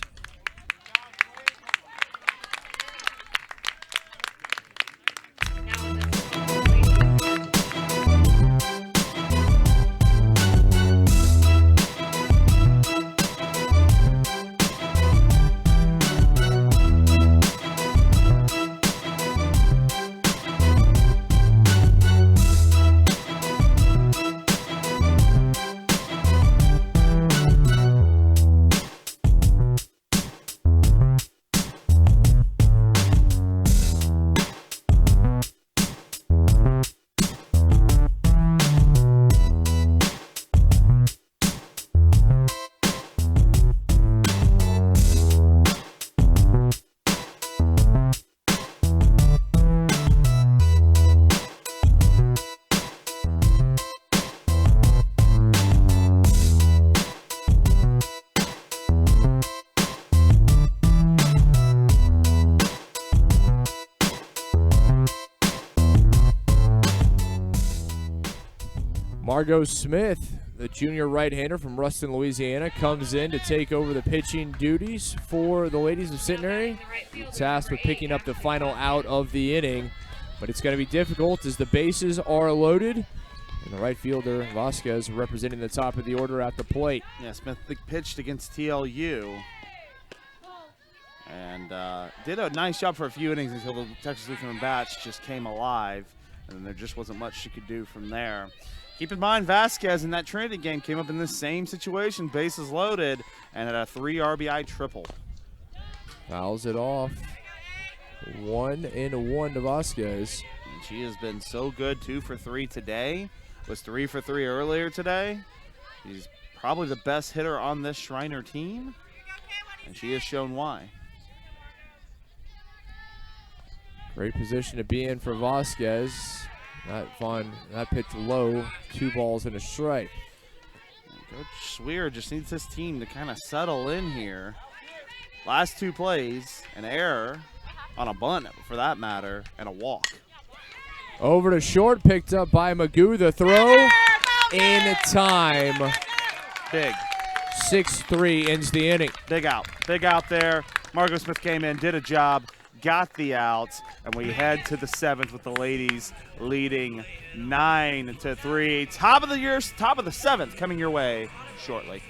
Margot Smith, the junior right-hander from Ruston, Louisiana, comes in to take over the pitching duties for the ladies of Centenary. Tasked with picking up the final out of the inning. But it's going to be difficult as the bases are loaded. And the right fielder, Vasquez, representing the top of the order at the plate. Yeah, Smith pitched against TLU. And did a nice job for a few innings until the Texas Lutheran bats just came alive. And then there just wasn't much she could do from there. Keep in mind, Vasquez in that Trinity game came up in the same situation, bases loaded, and had a 3 RBI triple. Fouls it off. 1-1 to Vasquez. And she has been so good, 2 for 3 today. Was 3 for 3 earlier today. She's probably the best hitter on this Schreiner team, and she has shown why. Great position to be in for Vasquez. That pitch low, 2 balls and a strike. Coach Swear just needs this team to kind of settle in here. Last 2 plays, an error on a bunt for that matter, and a walk. Over to short, picked up by Magoo. The throw in time. Big. 6-3 ends the inning. Big out there. Margot Smith came in, did a job, got the outs, and we head to the 7th with the ladies leading 9-3. Top of the 7th coming your way shortly.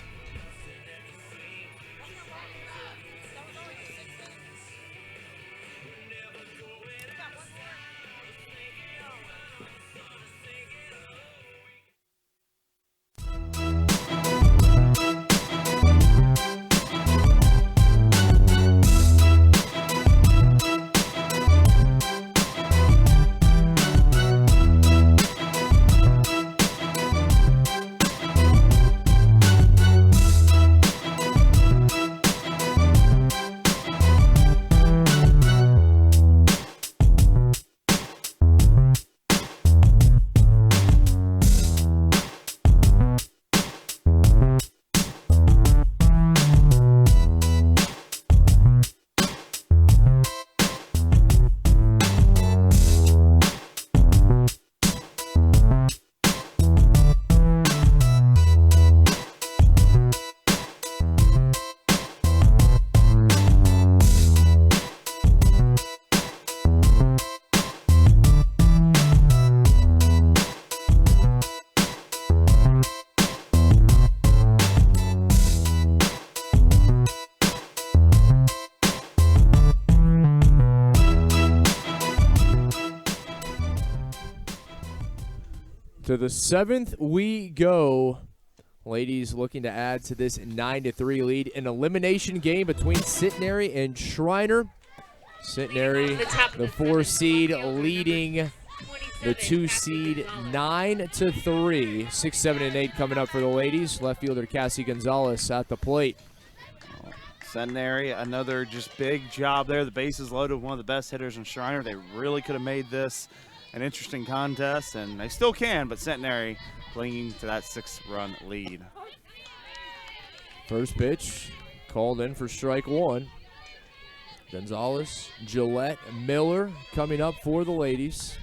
To the 7th we go. Ladies looking to add to this 9-3 lead. An elimination game between Centenary and Schreiner. Centenary, the 4 seed, leading the 2 seed 9-3. 6, 7, and 8 coming up for the ladies. Left fielder Cassie Gonzalez at the plate. Centenary, another just big job there. The bases loaded, one of the best hitters in Schreiner. They really could have made this an interesting contest, and they still can, but Centenary clinging to that 6-run lead. First pitch called in for strike 1. Gonzalez, Gillette, Miller coming up for the ladies.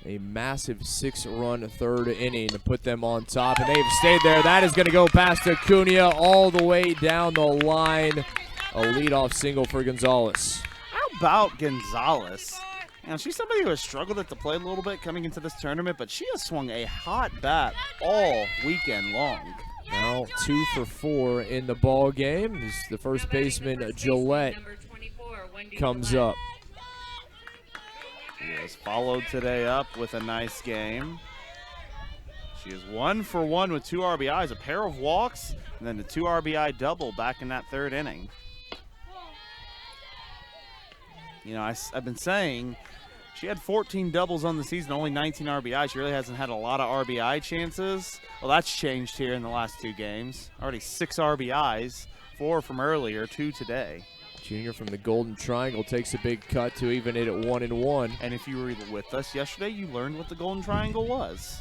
A massive 6-run third inning to put them on top, and they've stayed there. That is going to go past Acuna all the way down the line. A leadoff single for Gonzalez. How about Gonzalez? You know, she's somebody who has struggled at the plate a little bit coming into this tournament, but she has swung a hot bat all weekend long. Now 2 for 4 in the ball game as the first baseman Gillette comes up. She has followed today up with a nice game. She is 1 for 1 with 2 RBIs, a pair of walks, and then the 2 RBI double back in that 3rd inning. You know, I've been saying she had 14 doubles on the season, only 19 RBI. She really hasn't had a lot of RBI chances. Well, that's changed here in the last 2 games. Already 6 RBIs, 4 from earlier, 2 today. Junior from the Golden Triangle takes a big cut to even it at 1-1. And if you were with us yesterday, you learned what the Golden Triangle was.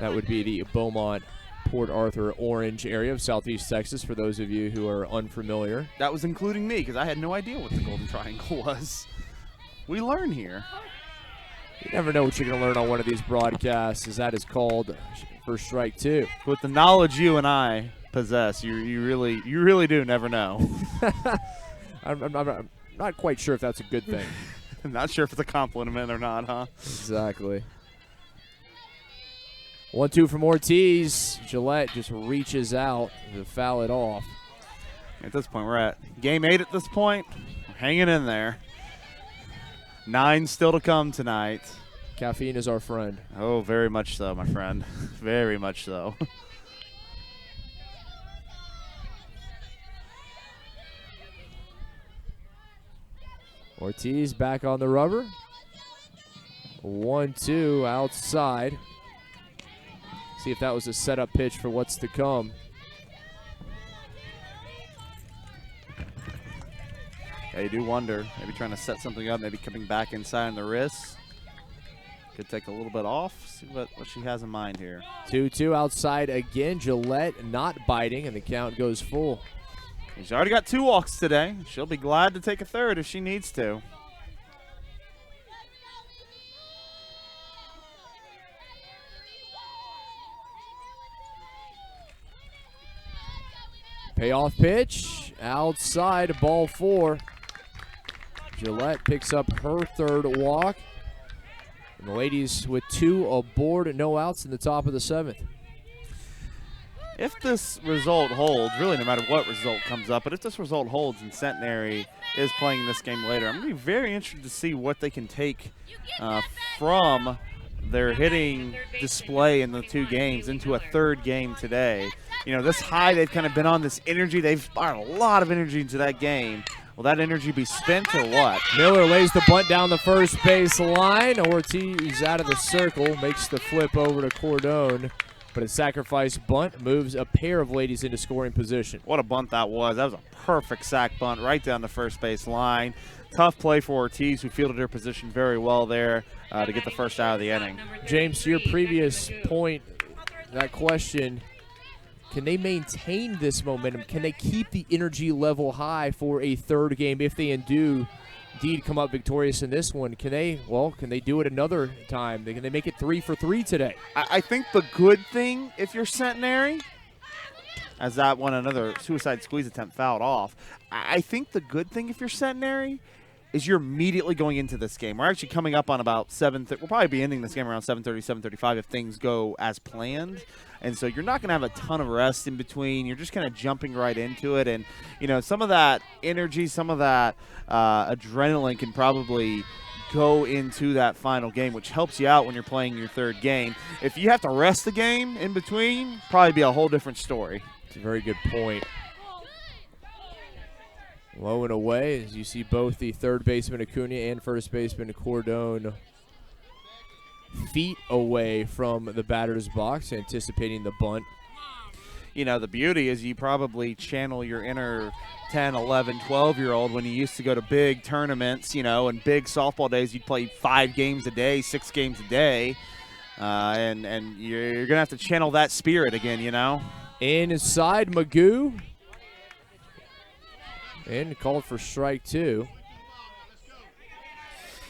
That would be the Beaumont, Port Arthur, Orange area of Southeast Texas, for those of you who are unfamiliar. That was including me, because I had no idea what the Golden Triangle was. We learn here. You never know what you're going to learn on one of these broadcasts, as that is called for strike 2. With the knowledge you and I possess, you really do never know. I'm not quite sure if that's a good thing. I'm not sure if it's a compliment or not, huh? Exactly. 1-2 from Ortiz. Gillette just reaches out to foul it off. At this point, we're at game 8 at this point. We're hanging in there. 9 still to come tonight. Caffeine is our friend. Oh, very much so, my friend. Very much so. Ortiz back on the rubber. 1-2 outside. See if that was a setup pitch for what's to come. Yeah, you do wonder. Maybe trying to set something up, maybe coming back inside on the wrist. Could take a little bit off. See what she has in mind here. 2-2 outside again. Gillette not biting, and the count goes full. She's already got 2 walks today. She'll be glad to take a third if she needs to. Payoff pitch outside, ball 4. Gillette picks up her 3rd walk. And the ladies with 2 aboard, no outs in the top of the 7th. If this result holds, really no matter what result comes up, but if this result holds and Centenary is playing this game later, I'm going to be very interested to see what they can take from their hitting display in the 2 games into a 3rd game today. You know, this high they've kind of been on, this energy, they've brought a lot of energy into that game. Will that energy be spent or what? Miller lays the bunt down the first base line. Ortiz out of the circle, makes the flip over to Cordone. But a sacrifice bunt moves a pair of ladies into scoring position. What a bunt that was. That was a perfect sack bunt right down the first base line. Tough play for Ortiz, who fielded her position very well there to get the first out of the inning. James, to your previous point, that question, can they maintain this momentum? Can they keep the energy level high for a 3rd game if they indeed come up victorious in this one? Can they do it another time? Can they make it 3 for 3 today? I think the good thing, if you're Centenary, as that one, another suicide squeeze attempt fouled off, I think the good thing if you're Centenary is you're immediately going into this game. We're actually coming up on about 7:30. We'll probably be ending this game around 7:30, 7:35 if things go as planned. And so you're not going to have a ton of rest in between. You're just kind of jumping right into it. And, you know, some of that energy, some of that adrenaline can probably go into that final game, which helps you out when you're playing your 3rd game. If you have to rest the game in between, probably be a whole different story. It's a very good point. Low and away as you see both the 3rd baseman Acuna and 1st baseman Cordone feet away from the batter's box, anticipating the bunt. You know, the beauty is you probably channel your inner 10, 11, 12-year-old when you used to go to big tournaments, you know, and big softball days. You'd play 5 games a day, 6 games a day, and you're going to have to channel that spirit again, you know. Inside, Magoo. And called for strike 2.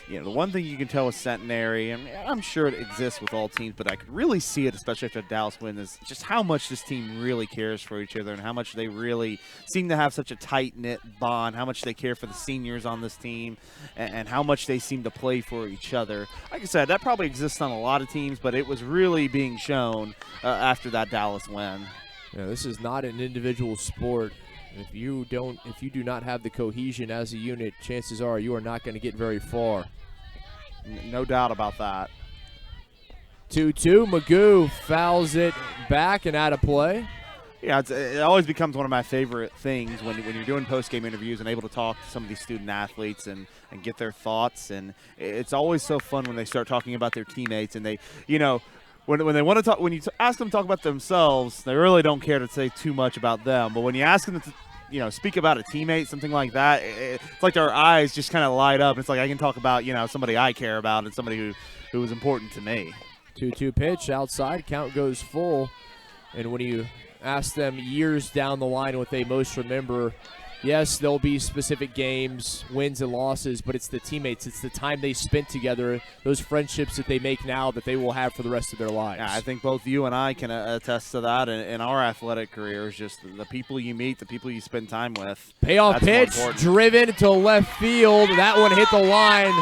You know, the one thing you can tell with Centenary, and I'm sure it exists with all teams, but I could really see it, especially after Dallas win, is just how much this team really cares for each other and how much they really seem to have such a tight-knit bond, how much they care for the seniors on this team, and how much they seem to play for each other. Like I said, that probably exists on a lot of teams, but it was really being shown after that Dallas win. Yeah, this is not an individual sport. If you do not have the cohesion as a unit, chances are you are not going to get very far. No doubt about that. 2-2. Magoo fouls it back and out of play. Yeah, it always becomes one of my favorite things when you're doing post-game interviews and able to talk to some of these student athletes and get their thoughts. And it's always so fun when they start talking about their teammates and they, you know, when they want to talk, when you ask them to talk about themselves, they really don't care to say too much about them. But when you ask them to, you know, speak about a teammate, something like that, it's like their eyes just kind of light up. It's like I can talk about, you know, somebody I care about and somebody who was important to me. 2-2 pitch outside, count goes full. And when you ask them years down the line what they most remember yes, there'll be specific games, wins and losses, but it's the teammates. It's the time they spent together, those friendships that they make now that they will have for the rest of their lives. Yeah, I think both you and I can attest to that in our athletic careers, just the people you meet, the people you spend time with. Payoff pitch, driven to left field. That one hit the line.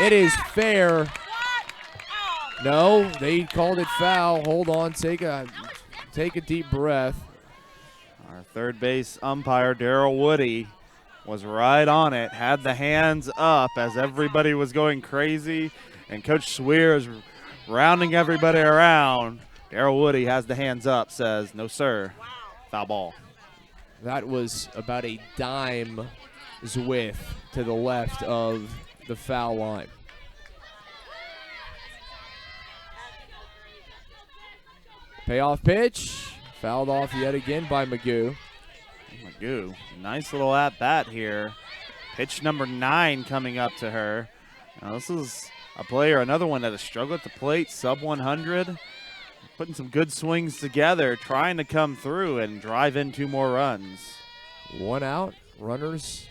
It is fair. No, they called it foul. Hold on, take a deep breath. Our third base umpire, Daryl Woody, was right on it, had the hands up as everybody was going crazy, and Coach Swear is rounding everybody around. Daryl Woody has the hands up, says, no, sir, foul ball. That was about a dime's width to the left of the foul line. Payoff pitch, fouled off yet again by Magoo. Magoo, nice little at-bat here. Pitch number 9 coming up to her. Now this is a player, another one that has struggled at the plate, sub 100. Putting some good swings together, trying to come through and drive in 2 more runs. 1 out, runners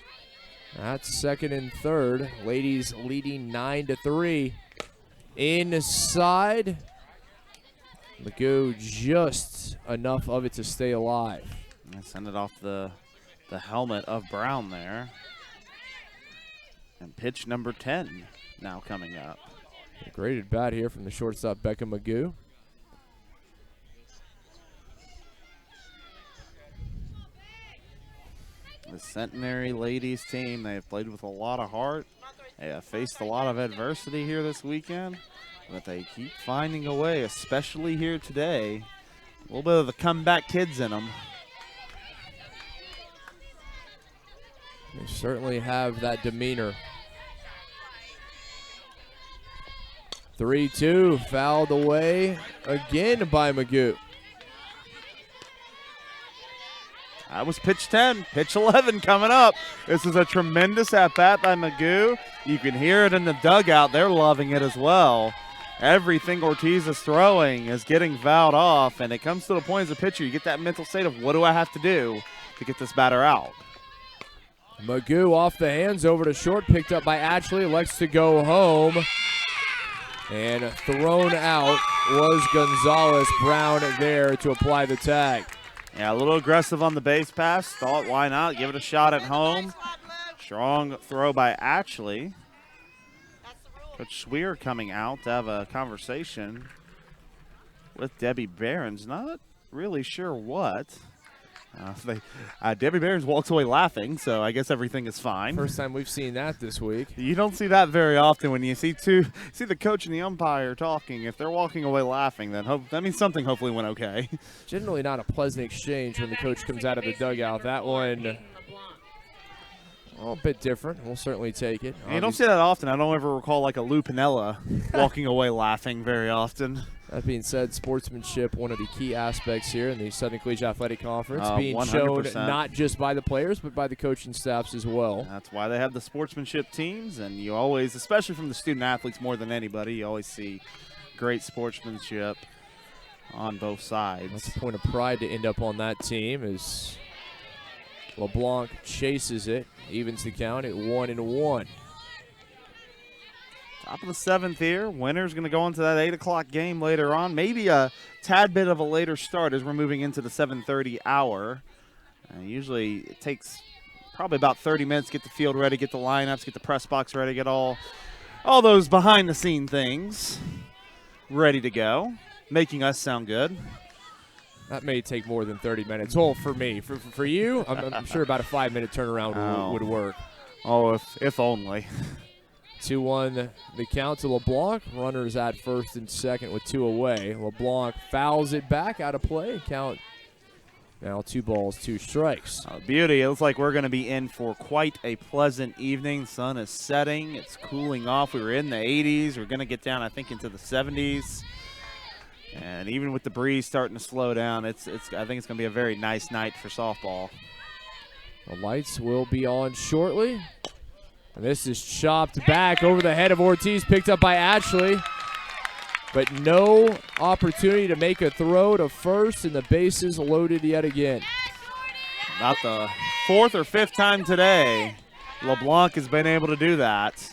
at second and third. Ladies leading 9-3. Inside. Magoo just enough of it to stay alive. And send it off the helmet of Brown there. And pitch number 10 now coming up. A great at bat here from the shortstop, Becca Magoo. The Centenary ladies team, they have played with a lot of heart. They have faced a lot of adversity here this weekend, but they keep finding a way, especially here today. A little bit of the comeback kids in them. They certainly have that demeanor. 3-2, fouled away again by Magoo. That was pitch 10. Pitch 11 coming up. This is a tremendous at-bat by Magoo. You can hear it in the dugout. They're loving it as well. Everything Ortiz is throwing is getting fouled off, and it comes to the point as a pitcher, you get that mental state of what do I have to do to get this batter out. Magoo off the hands, over to short, picked up by Ashley, elects to go home. And thrown out was Gonzalez. Brown there to apply the tag. Yeah, a little aggressive on the base pass. Thought, why not? Give it a shot at home. Strong throw by Ashley. Coach Swear coming out to have a conversation with Debbie Behrens. Not really sure what. Debbie Behrens walks away laughing, so I guess everything is fine. First time we've seen that this week. You don't see that very often when you see the coach and the umpire talking. If they're walking away laughing, then that means something hopefully went okay. Generally not a pleasant exchange when the coach comes out of the dugout. That one a bit different. We'll certainly take it. You don't see that often. I don't ever recall like a Lou Piniella walking away laughing very often. That being said, sportsmanship, one of the key aspects here in the Southern Collegiate Athletic Conference, being 100%. shown not just by the players, but by the coaching staffs as well. That's why they have the sportsmanship teams, and you always, especially from the student athletes more than anybody, you always see great sportsmanship on both sides. That's a point of pride to end up on that team as LeBlanc chases it, evens the count at 1-1. Top of the 7th here. Winner's going to go into that 8 o'clock game later on. Maybe a tad bit of a later start as we're moving into the 7:30 hour. Usually it takes probably about 30 minutes to get the field ready, get the lineups, get the press box ready, get all those behind-the-scene things ready to go, making us sound good. That may take more than 30 minutes. Well, for me. For you, I'm sure about a 5-minute turnaround would work. Oh, if only. 2-1 the count to LeBlanc. Runners at first and second with 2 away. LeBlanc fouls it back out of play. Count now 2 balls, 2 strikes. Beauty. It looks like we're going to be in for quite a pleasant evening. Sun is setting. It's cooling off. We were in the 80s. We're going to get down, I think, into the 70s. And even with the breeze starting to slow down, I think it's going to be a very nice night for softball. The lights will be on shortly. And this is chopped back over the head of Ortiz, picked up by Ashley. But no opportunity to make a throw to first, and the bases loaded yet again. About the fourth or fifth time today LeBlanc has been able to do that.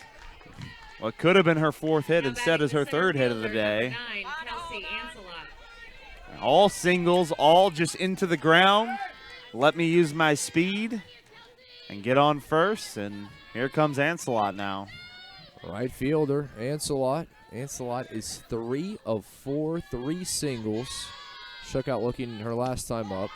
What could have been her fourth hit instead is her third hit of the day. All singles, all just into the ground. Let me use my speed and get on first, and here comes Ancelot now. Right fielder, Ancelot. Ancelot is 3 of 4, 3 singles. Struck out looking her last time up.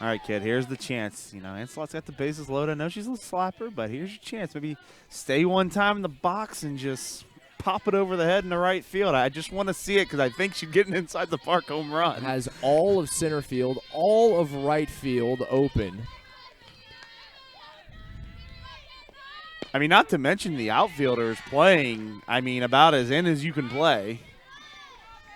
All right, kid, here's the chance. You know, Ancelot's got the bases loaded. I know she's a little slapper, but here's your chance. Maybe stay one time in the box and just pop it over the head in the right field. I just want to see it because I think she's getting inside the park home run. Has all of center field, all of right field open. I mean, not to mention the outfielders playing, I mean, about as in as you can play.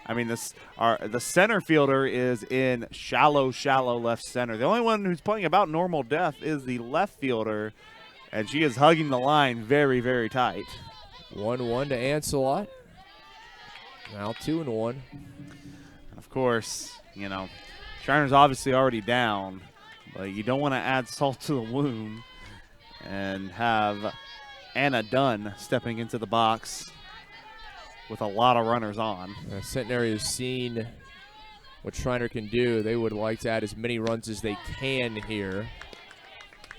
I mean, the center fielder is in shallow left center. The only one who's playing about normal depth is the left fielder, and she is hugging the line very, very tight. 1-1 to Ancelot. Now 2-1. And of course, you know, Schreiner's obviously already down, but you don't want to add salt to the wound and have Anna Dunn stepping into the box with a lot of runners on. Centenary has seen what Schreiner can do. They would like to add as many runs as they can here.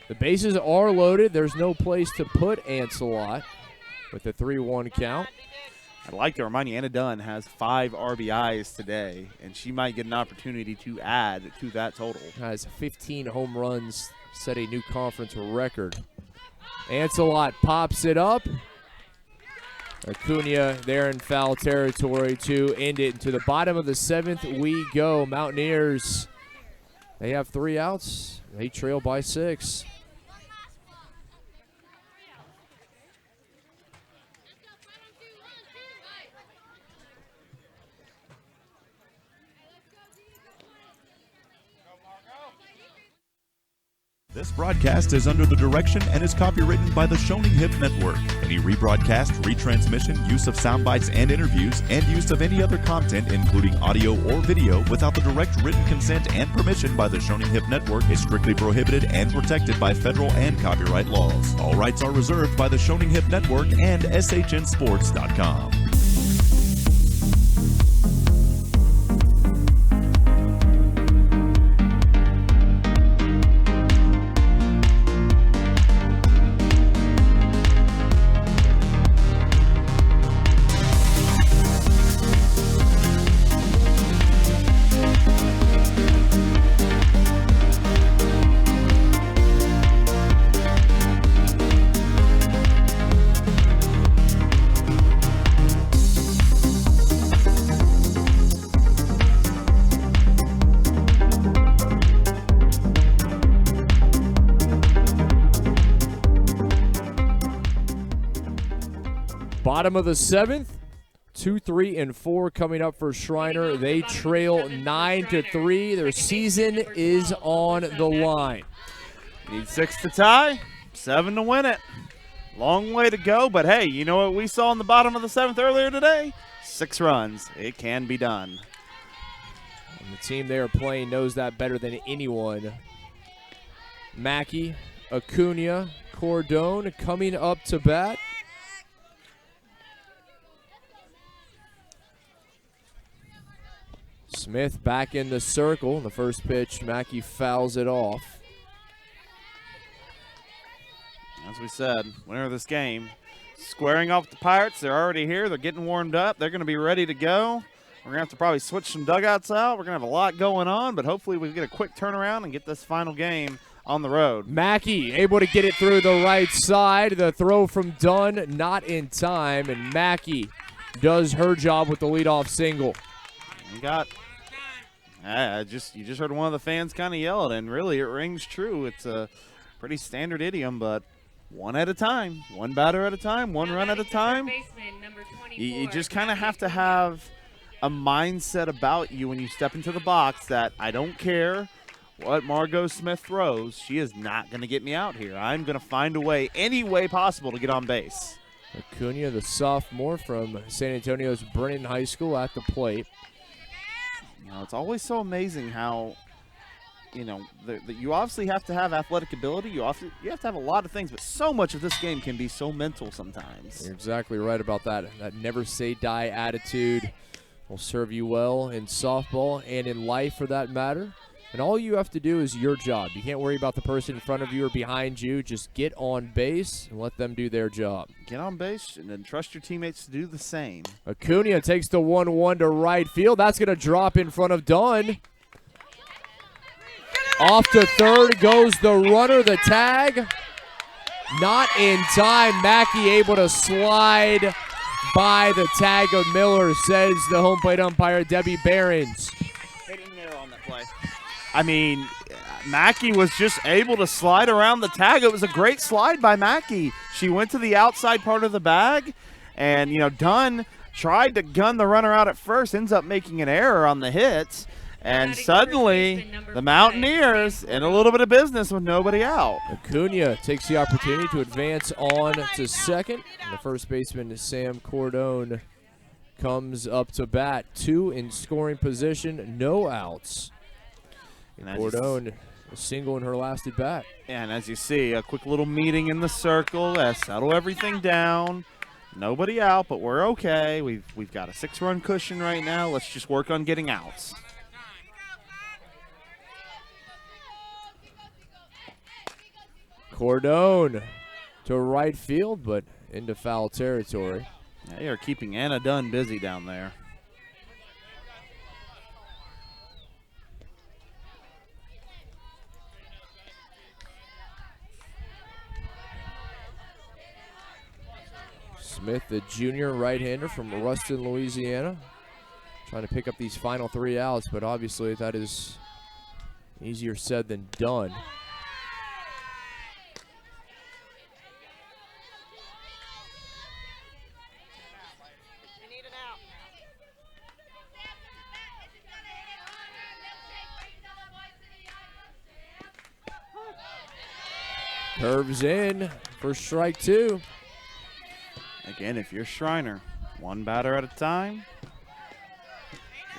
The bases are loaded. There's no place to put Ancelot with the 3-1 count. I'd like to remind you, Anna Dunn has 5 RBIs today, and she might get an opportunity to add to that total. Has 15 home runs, set a new conference record. Ancelot pops it up. Acuna there in foul territory to end it. To the bottom of the 7th we go. Mountaineers, they have 3 outs. They trail by 6. This broadcast is under the direction and is copywritten by the Shoning Hip Network. Any rebroadcast, retransmission, use of sound bites and interviews, and use of any other content, including audio or video, without the direct written consent and permission by the Shoning Hip Network is strictly prohibited and protected by federal and copyright laws. All rights are reserved by the Shoning Hip Network and SHNSports.com. Bottom of the 7th, 2, 3, and 4 coming up for Schreiner. They trail 9-3. Their season is on the line. Need 6 to tie, 7 to win it. Long way to go, but hey, you know what we saw in the bottom of the 7th earlier today? 6 runs. It can be done. And the team they are playing knows that better than anyone. Mackey, Acuna, Cordone coming up to bat. Smith back in the circle. The first pitch, Mackey fouls it off. As we said, winner of this game, squaring off the Pirates. They're already here. They're getting warmed up. They're going to be ready to go. We're going to have to probably switch some dugouts out. We're going to have a lot going on, but hopefully we get a quick turnaround and get this final game on the road. Mackey able to get it through the right side. The throw from Dunn not in time, and Mackey does her job with the leadoff single. You got you just heard one of the fans kind of yell it, and really it rings true. It's a pretty standard idiom, but one at a time, one batter at a time, one run at a time. You just kind of have to have a mindset about you when you step into the box that I don't care what Margot Smith throws. She is not going to get me out here. I'm going to find a way, any way possible, to get on base. Acuna, the sophomore from San Antonio's Brennan High School, at the plate. You know, it's always so amazing how you know, you obviously have to have athletic ability. You have to have a lot of things, but so much of this game can be so mental sometimes. You're exactly right about that. That never say die attitude will serve you well in softball and in life for that matter. And all you have to do is your job. You can't worry about the person in front of you or behind you. Just get on base and let them do their job. Get on base and then trust your teammates to do the same. Acuna takes the 1-1 to right field. That's going to drop in front of Dunn. Off to third goes the runner, the tag. Not in time. Mackey able to slide by the tag of Miller, says the home plate umpire, Debbie Behrens. Hit in there on that play. I mean, Mackey was just able to slide around the tag. It was a great slide by Mackey. She went to the outside part of the bag, and, you know, Dunn tried to gun the runner out at first, ends up making an error on the hits, and suddenly the Mountaineers in a little bit of business with nobody out. Acuna takes the opportunity to advance on to second. And the first baseman, Sam Cordone, comes up to bat. 2 in scoring position, no outs. Cordone, a single in her last at bat. And as you see, a quick little meeting in the circle, settle everything down. Nobody out, but we're okay. We've got a 6-run cushion right now. Let's just work on getting outs. Cordone to right field, but into foul territory. They are keeping Anna Dunn busy down there. Smith, the junior right-hander from Ruston, Louisiana, trying to pick up these final 3 outs, but obviously that is easier said than done. Curves in for strike 2. Again, if you're Schreiner, 1 batter at a time.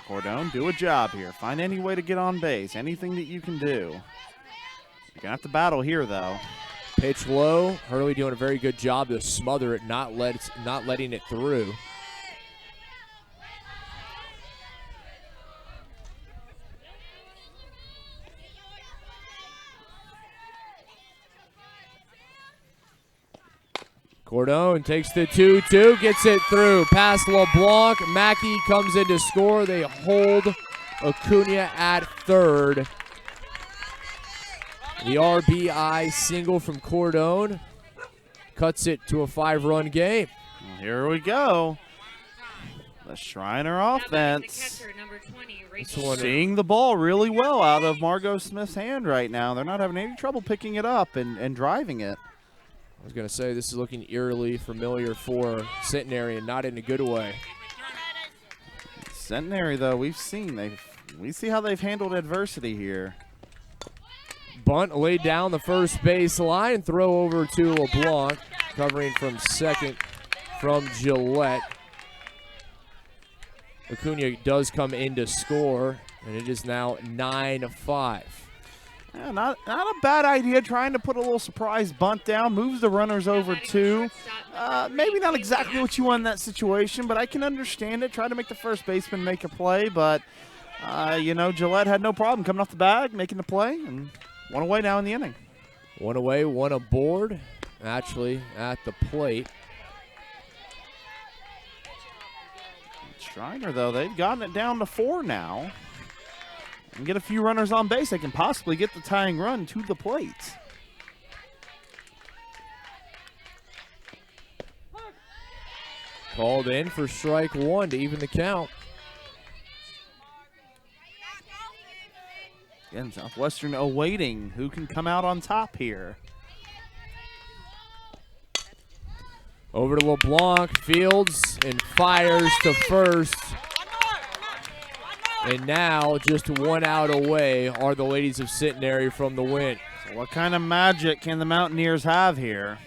Cordone, do a job here. Find any way to get on base, anything that you can do. You're going to have to battle here, though. Pitch low. Hurley doing a very good job to smother it, not letting it through. Cordone takes the 2-2, gets it through. Past LeBlanc. Mackey comes in to score. They hold Acuna at third. The RBI single from Cordone cuts it to a 5-run game. Well, here we go. The Schreiner offense. Seeing the ball really well out of Margot Smith's hand right now. They're not having any trouble picking it up and driving it. I was going to say this is looking eerily familiar for Centenary and not in a good way. Centenary, though, we see how they've handled adversity here. Bunt laid down the first base line. Throw over to LeBlanc, covering from second from Gillette. Acuna does come in to score, and it is now 9-5. Yeah, not a bad idea, trying to put a little surprise bunt down, moves the runners over 2. Maybe not exactly what you want in that situation, but I can understand it. Try to make the first baseman make a play, but, you know, Gillette had no problem coming off the bag, making the play, and 1 away now in the inning. 1 away, 1 aboard, actually at the plate. Schreiner, though, they've gotten it down to 4 now. And get a few runners on base, they can possibly get the tying run to the plate. Called in for strike 1 to even the count. Again, Southwestern awaiting who can come out on top here. Over to LeBlanc, fields and fires to first. And now, just 1 out away are the ladies of Centenary from the win. So what kind of magic can the Mountaineers have here?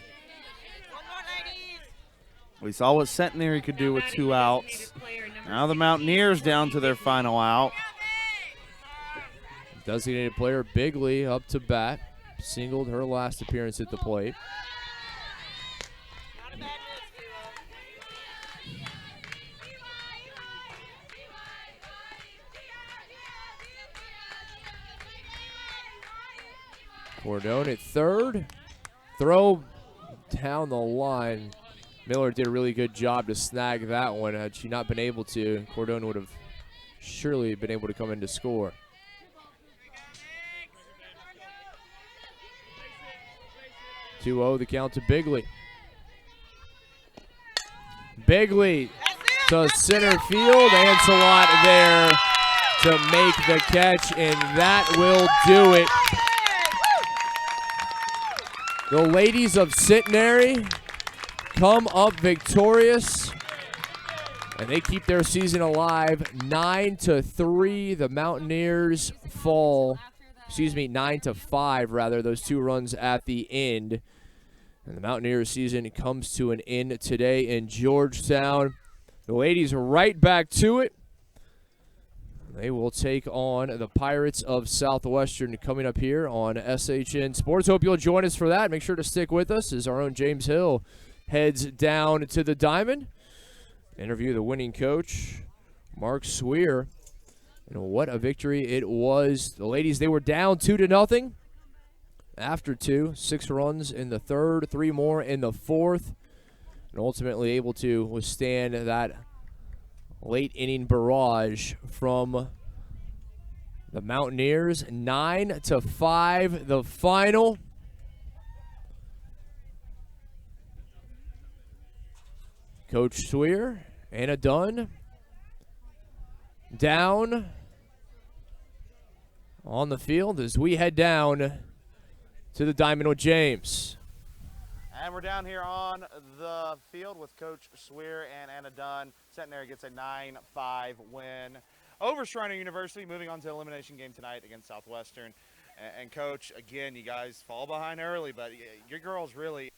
We saw what Centenary could do with 2 outs. Now the Mountaineers down to their final out. Designated player Bigley up to bat. Singled her last appearance at the plate. Not a bad miss, Cordone at third. Throw down the line. Miller did a really good job to snag that one. Had she not been able to, Cordone would have surely been able to come in to score. The count to Bigley. Bigley to center field. Ancelot there to make the catch, and that will do it. The ladies of Centenary come up victorious, and they keep their season alive. 9-3. The Mountaineers fall. 9-5 rather. Those 2 runs at the end. And the Mountaineers season comes to an end today in Georgetown. The ladies are right back to it. They will take on the Pirates of Southwestern coming up here on SHN Sports. Hope you'll join us for that. Make sure to stick with us as our own James Hill heads down to the diamond. Interview the winning coach, Mark Sweer. And what a victory it was. The ladies, they were down 2-0 after 2. 6 runs in the third, 3 more in the fourth. And ultimately able to withstand that late inning barrage from the Mountaineers. 9-5 the final. Coach Sweer, Anna Dunn down on the field as we head down to the Diamond with James. And we're down here on the field with Coach Sweer and Anna Dunn. Centenary gets a 9-5 win over Schreiner University, moving on to elimination game tonight against Southwestern. And Coach, again, you guys fall behind early, but your girls really,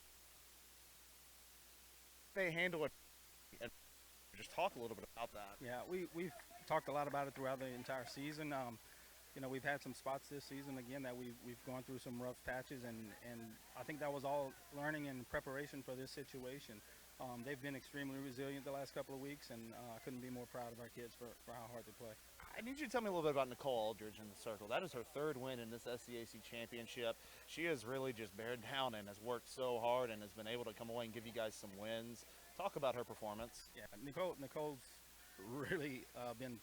they handle it. And just talk a little bit about that. Yeah, we've talked a lot about it throughout the entire season. We've had some spots this season, again, that we've gone through some rough patches, and I think that was all learning and preparation for this situation. They've been extremely resilient the last couple of weeks, and I couldn't be more proud of our kids for how hard they play. I need you to tell me a little bit about Nicole Aldridge in the circle. That is her 3rd win in this SCAC championship. She has really just bared down and has worked so hard and has been able to come away and give you guys some wins. Talk about her performance. Yeah, Nicole's really been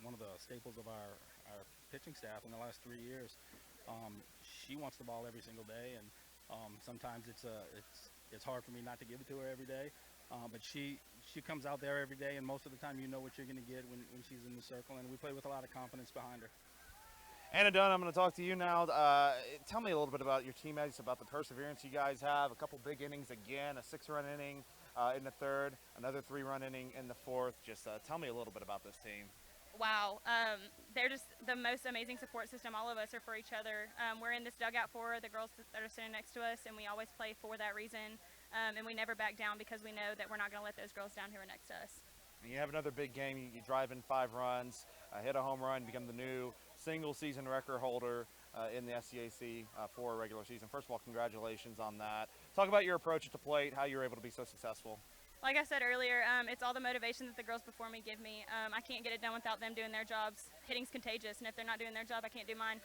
one of the staples of our pitching staff in the last 3 years. She wants the ball every single day, and sometimes it's hard for me not to give it to her every day. But she comes out there every day, and most of the time you know what you're going to get when she's in the circle, and we play with a lot of confidence behind her. Anna Dunn, I'm going to talk to you now. Tell me a little bit about your teammates, about the perseverance you guys have. A couple big innings again, a 6-run inning in the third, another 3-run inning in the fourth. Just tell me a little bit about this team. Wow, they're just the most amazing support system. All of us are for each other. We're in this dugout for the girls that are sitting next to us, and we always play for that reason. And we never back down because we know that we're not going to let those girls down who are next to us. And you have another big game. You drive in 5 runs, hit a home run, become the new single-season record holder in the SCAC for a regular season. First of all, congratulations on that. Talk about your approach at the plate, how you were able to be so successful. Like I said earlier, it's all the motivation that the girls before me give me. I can't get it done without them doing their jobs. Hitting's contagious, and if they're not doing their job, I can't do mine.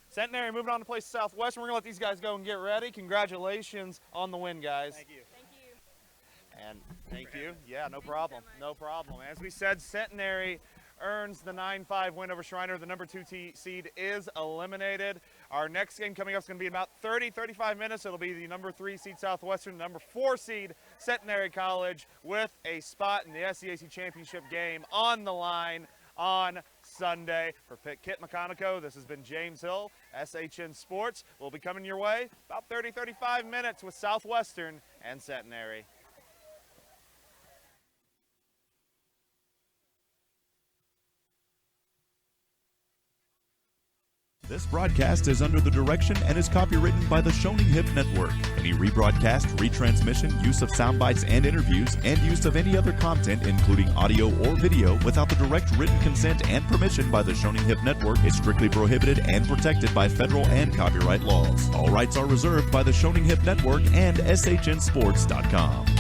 Centenary moving on to play Southwestern. We're going to let these guys go and get ready. Congratulations on the win, guys. Thank you. Thank you. And thank you. Yeah, no problem. No problem. As we said, Centenary earns the 9-5 win over Schreiner. The number 2 seed is eliminated. Our next game coming up is going to be in about 30-35 minutes. It'll be the number 3 seed Southwestern, number 4 seed Centenary College, with a spot in the SCAC championship game on the line on Sunday. For Kit McConico, this has been James Hill, SHN Sports. We'll be coming your way about 30-35 minutes with Southwestern and Centenary. This broadcast is under the direction and is copywritten by the Shoning Hip Network. Any rebroadcast, retransmission, use of sound bites and interviews, and use of any other content, including audio or video, without the direct written consent and permission by the Shoning Hip Network is strictly prohibited and protected by federal and copyright laws. All rights are reserved by the Shoning Hip Network and SHNSports.com.